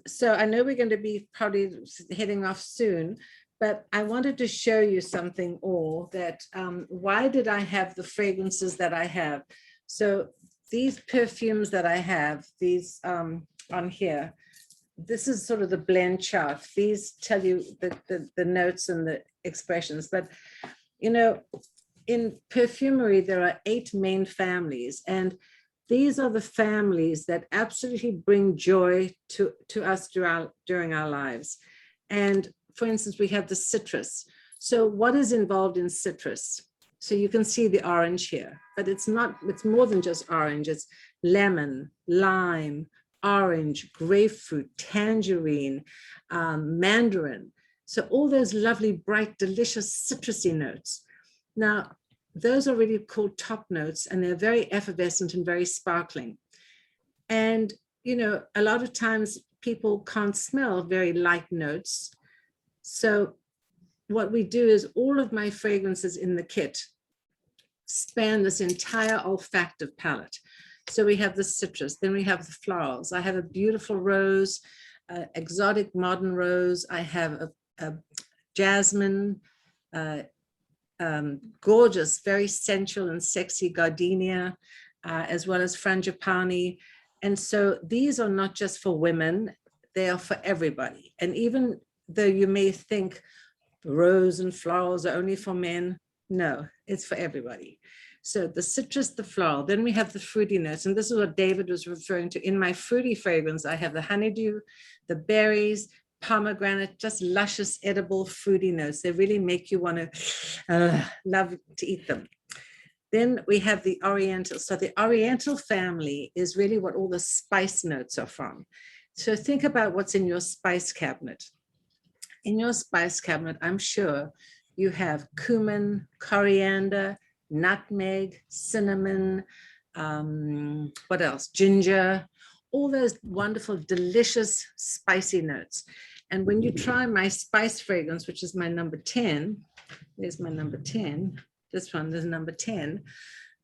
Speaker 1: So I know we're going to be probably heading off soon, but I wanted to show you something all that, why did I have the fragrances that I have? So these perfumes that I have, these on here, this is sort of the blend chart. These tell you the notes and the expressions, but you know, in perfumery, there are 8 main families, and these are the families that absolutely bring joy to us during our lives. And for instance, we have the citrus. So what is involved in citrus? So you can see the orange here, but it's more than just orange. It's lemon, lime, orange, grapefruit, tangerine, mandarin. So all those lovely, bright, delicious citrusy notes. Now, those are really called top notes, and they're very effervescent and very sparkling. And, you know, a lot of times people can't smell very light notes. So what we do is all of my fragrances in the kit span this entire olfactive palette. So we have the citrus, then we have the florals. I have a beautiful rose, exotic modern rose. I have a jasmine, gorgeous, very sensual and sexy gardenia, as well as frangipani. And so these are not just for women, they are for everybody. And even though you may think rose and florals are only for men, no, it's for everybody. So the citrus, the floral, then we have the fruity notes. And this is what David was referring to. In my fruity fragrance, I have the honeydew, the berries, pomegranate, just luscious, edible, fruity notes. They really make you want to love to eat them. Then we have the oriental. So the oriental family is really what all the spice notes are from. So think about what's in your spice cabinet. In your spice cabinet, I'm sure you have cumin, coriander, nutmeg, cinnamon, what else? Ginger, all those wonderful, delicious, spicy notes. And when you try my spice fragrance, which is my number 10, there's my number 10, this one is number 10.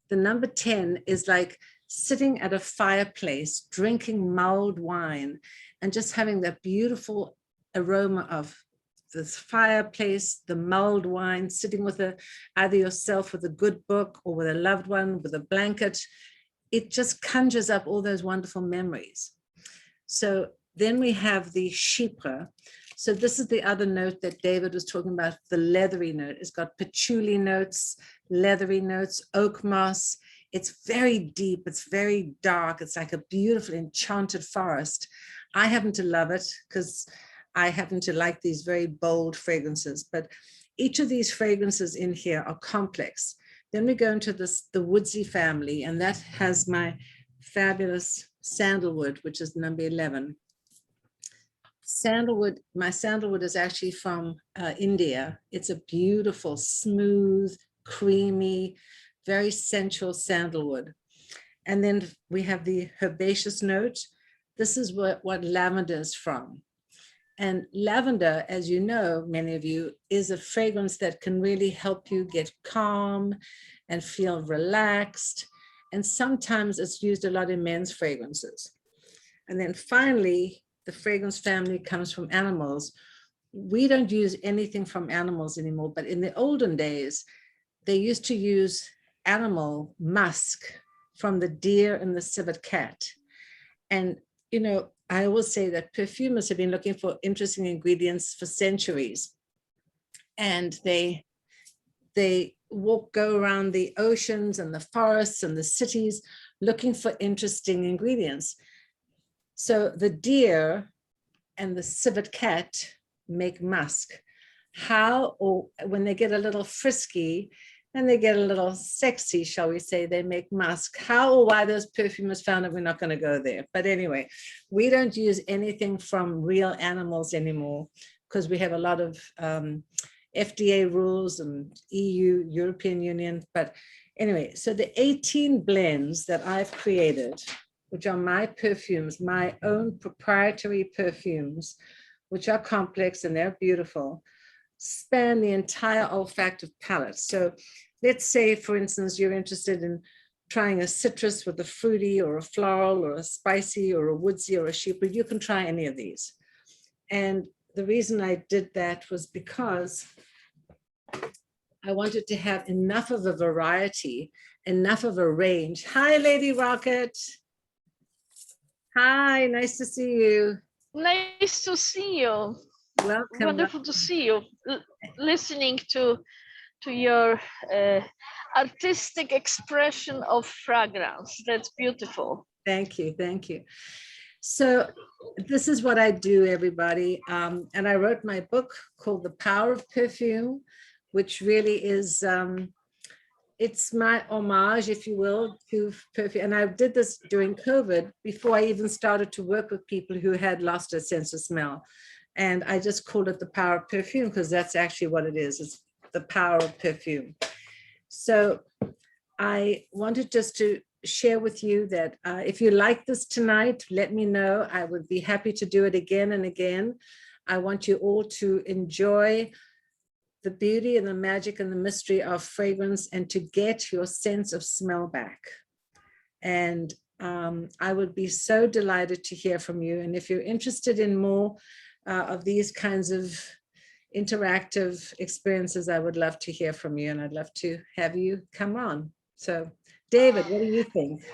Speaker 1: The number 10 is like sitting at a fireplace, drinking mulled wine, and just having that beautiful aroma of this fireplace, the mulled wine, sitting with either yourself with a good book or with a loved one, with a blanket. It just conjures up all those wonderful memories. So then we have the chypre. So this is the other note that David was talking about, the leathery note. It's got patchouli notes, leathery notes, oak moss. It's very deep, it's very dark. It's like a beautiful enchanted forest. I happen to love it because I happen to like these very bold fragrances, but each of these fragrances in here are complex. Then we go into the woodsy family, and that has my fabulous sandalwood, which is number 11. Sandalwood, my sandalwood is actually from India. It's a beautiful, smooth, creamy, very sensual sandalwood. And then we have the herbaceous note. This is what lavender is from. And lavender, as you know, many of you, is a fragrance that can really help you get calm and feel relaxed. And sometimes it's used a lot in men's fragrances. And then finally, the fragrance family comes from animals. We don't use anything from animals anymore, but in the olden days, they used to use animal musk from the deer and the civet cat. And, you know, I will say that perfumers have been looking for interesting ingredients for centuries. And they go around the oceans and the forests and the cities looking for interesting ingredients. So the deer and the civet cat make musk. How, or when they get a little frisky and they get a little sexy, shall we say, they make musk. How or why those perfumers found it, we're not going to go there. But anyway, we don't use anything from real animals anymore because we have a lot of FDA rules and EU, European Union. But anyway, so the 18 blends that I've created, which are my perfumes, my own proprietary perfumes, which are complex and they're beautiful, span the entire olfactive palette. So let's say, for instance, you're interested in trying a citrus with a fruity or a floral or a spicy or a woodsy or a sheepwood, you can try any of these. And the reason I did that was because I wanted to have enough of a variety, enough of a range. Hi, Lady Rocket. Hi, nice to see you.
Speaker 10: Nice to see you.
Speaker 1: Welcome.
Speaker 10: Wonderful to see you. Listening to your artistic expression of fragrance. That's beautiful.
Speaker 1: Thank you. Thank you. So this is what I do, everybody. And I wrote my book called The Power of Perfume, which really is, it's my homage, if you will, to perfume. And I did this during COVID before I even started to work with people who had lost a sense of smell. And I just called it The Power of Perfume because that's actually what it is. It's the power of perfume. So I wanted just to share with you that if you like this tonight, let me know. I would be happy to do it again and again. I want you all to enjoy the beauty and the magic and the mystery of fragrance and to get your sense of smell back. And I would be so delighted to hear from you. And if you're interested in more of these kinds of interactive experiences, I would love to hear from you and I'd love to have you come on. So David, what do you think?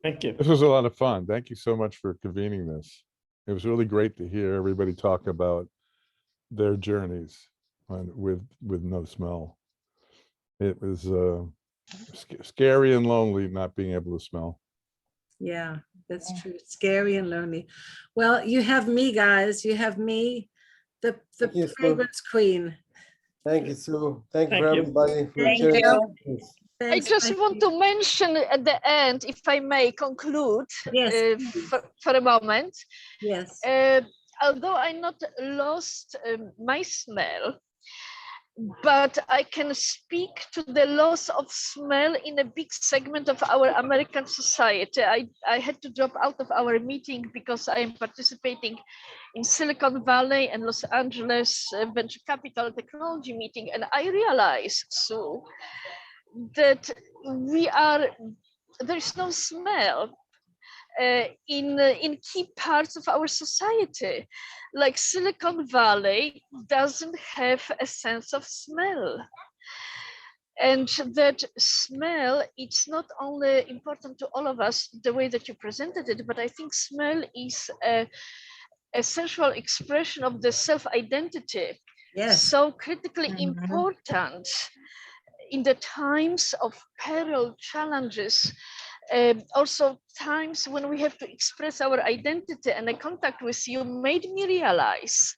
Speaker 7: Thank you.
Speaker 2: This was a lot of fun. Thank you so much for convening this. It was really great to hear everybody talk about their journeys with no smell. It was scary and lonely not being able to smell.
Speaker 1: Yeah, that's true. Scary and lonely. Well, you have me, guys. You have me, the
Speaker 6: Thank you, Sue.
Speaker 1: fragrance queen.
Speaker 6: Thank you, Sue. Thank you
Speaker 7: Thank
Speaker 6: for
Speaker 7: you.
Speaker 6: everybody. For
Speaker 1: Thank
Speaker 6: sharing
Speaker 1: you.
Speaker 6: this.
Speaker 10: I
Speaker 1: Thanks,
Speaker 10: just
Speaker 1: Mike.
Speaker 10: want to mention at the end, if I may conclude
Speaker 1: Yes,
Speaker 10: for a moment.
Speaker 1: yes.
Speaker 10: Although I not lost my smell, but I can speak to the loss of smell in a big segment of our American society. I had to drop out of our meeting because I am participating in Silicon Valley and Los Angeles venture capital technology meeting, and I realized, Sue, that there's no smell in key parts of our society. Like Silicon Valley doesn't have a sense of smell. And that smell, it's not only important to all of us, the way that you presented it, but I think smell is a sensual expression of the self-identity.
Speaker 1: Yes.
Speaker 10: So critically
Speaker 1: Mhm.
Speaker 10: important in the times of peril, challenges, also times when we have to express our identity, and the contact with you made me realize,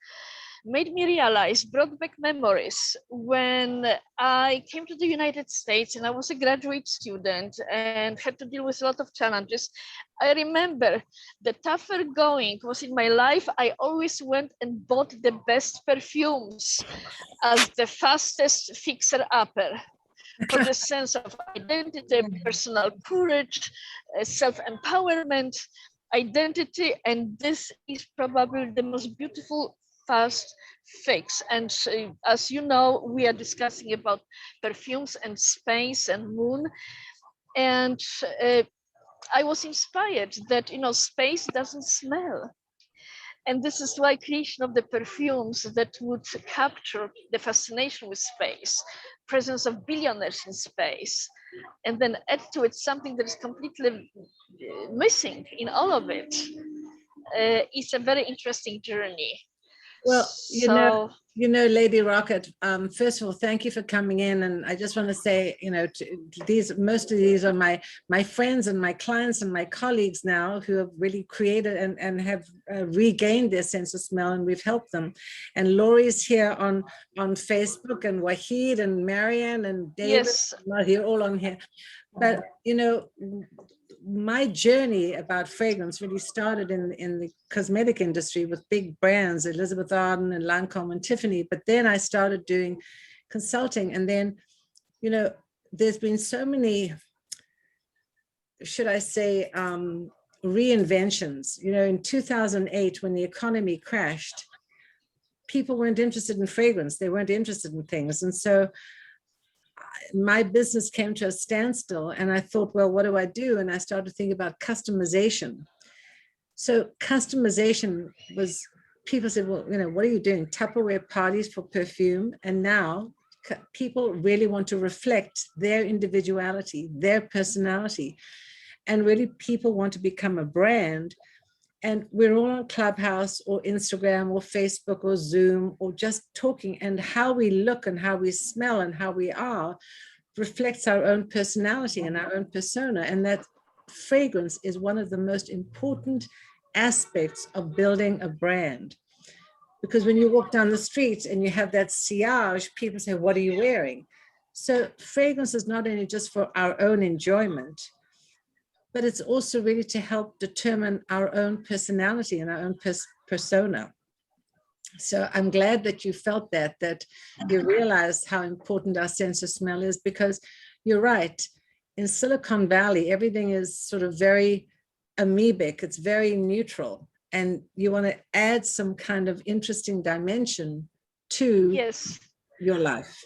Speaker 10: brought back memories when I came to the United States and I was a graduate student and had to deal with a lot of challenges. I remember the tougher going was in my life. I always went and bought the best perfumes as the fastest fixer-upper for the sense of identity, personal courage, self-empowerment, identity, and this is probably the most beautiful fast fix. And as you know, we are discussing about perfumes and space and moon, and I was inspired that, you know, space doesn't smell. And this is why creation of the perfumes that would capture the fascination with space, presence of billionaires in space, and then add to it something that is completely missing in all of it, is a very interesting journey.
Speaker 1: Well, you know, Lady Rocket, first of all, thank you for coming in. And I just want to say, you know, most of these are my friends and my clients and my colleagues now who have really created and have regained their sense of smell, and we've helped them. And Laurie's here on Facebook, and Wahid and Marianne and David,
Speaker 10: Yes.
Speaker 1: you're all on here. But, you know, my journey about fragrance really started in the cosmetic industry with big brands, Elizabeth Arden and Lancome and Tiffany. But then I started doing consulting. And then, you know, there's been so many, should I say, reinventions. You know, in 2008, when the economy crashed, people weren't interested in fragrance. They weren't interested in things. And so my business came to a standstill, and I thought, well, what do I do? And I started thinking about customization. So customization was, people said, well, what are you doing? Tupperware parties for perfume. And now people really want to reflect their individuality, their personality. And really people want to become a brand. And we're all on Clubhouse or Instagram or Facebook or Zoom or just talking, and how we look and how we smell and how we are reflects our own personality and our own persona. And that fragrance is one of the most important aspects of building a brand. Because when you walk down the street and you have that sillage, people say, what are you wearing? So fragrance is not only just for our own enjoyment, but it's also really to help determine our own personality and our own persona. So I'm glad that you felt that you realized how important our sense of smell is, because you're right. In Silicon Valley, everything is sort of very amoebic. It's very neutral. And you want to add some kind of interesting dimension to
Speaker 10: Yes.
Speaker 1: your life.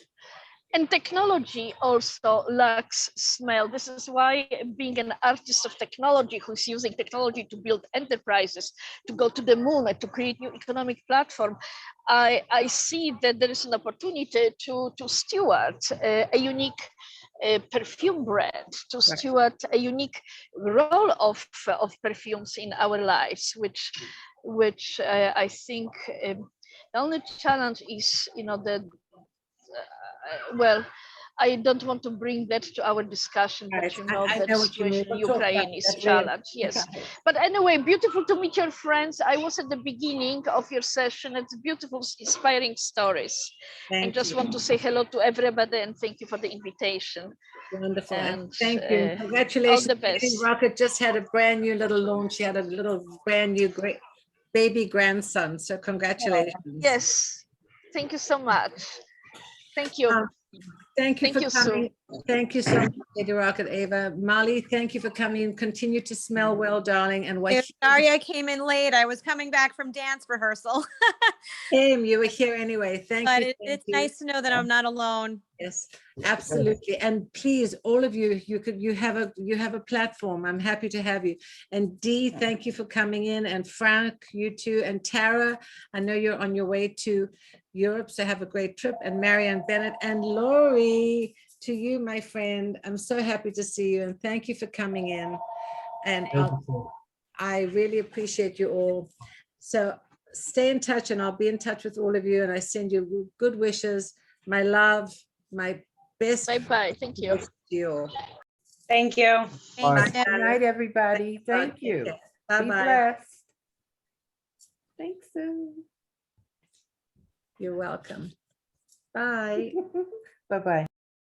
Speaker 10: And technology also lacks smell. This is why being an artist of technology who's using technology to build enterprises, to go to the moon and to create new economic platform, I see that there is an opportunity to steward a unique perfume brand, to steward a unique role of perfumes in our lives, which I think the only challenge is, well, I don't want to bring that to our discussion, but
Speaker 1: Right.
Speaker 10: you know
Speaker 1: I
Speaker 10: that
Speaker 1: know
Speaker 10: the
Speaker 1: what you mean.
Speaker 10: situation in
Speaker 1: We'll talk about
Speaker 10: Ukraine is
Speaker 1: that
Speaker 10: a
Speaker 1: later.
Speaker 10: challenge. Yes. But anyway, beautiful to meet your friends. I was at the beginning of your session. It's beautiful, inspiring stories. And just want to say hello to everybody and thank you for the invitation.
Speaker 1: Wonderful.
Speaker 10: And
Speaker 1: thank you. Congratulations.
Speaker 10: all the best.
Speaker 1: Lady Rocket just had a brand new little launch. She had a little brand new great baby grandson. So congratulations.
Speaker 10: Yes. Thank you so much. Thank you.
Speaker 1: Thank you
Speaker 10: Thank
Speaker 1: for
Speaker 10: you, Sue.
Speaker 1: coming. Thank you so much, Lady Rocket Ava. Molly, thank you for coming. Continue to smell well, darling. And
Speaker 8: Sorry I came in late. I was coming back from dance rehearsal.
Speaker 1: you were here anyway. Thank
Speaker 8: But
Speaker 1: you.
Speaker 8: it's nice to know that I'm not alone.
Speaker 1: Yes, absolutely. And please, all of you, you have a platform. I'm happy to have you. And Dee, thank you for coming in. And Frank, you too. And Tara, I know you're on your way to Europe, so have a great trip. And Marianne Bennett and Lori, to you, my friend. I'm so happy to see you, and thank you for coming in. And I really appreciate you all. So stay in touch, and I'll be in touch with all of you. And I send you good wishes, my love, my best.
Speaker 10: Bye-bye. Thank you.
Speaker 1: To you all.
Speaker 11: Thank you.
Speaker 8: Thanks,
Speaker 9: Good night, everybody. Thank you. Be
Speaker 1: Bye-bye.
Speaker 9: blessed. Thanks, Sue.
Speaker 1: You're welcome. Bye.
Speaker 9: Bye-bye.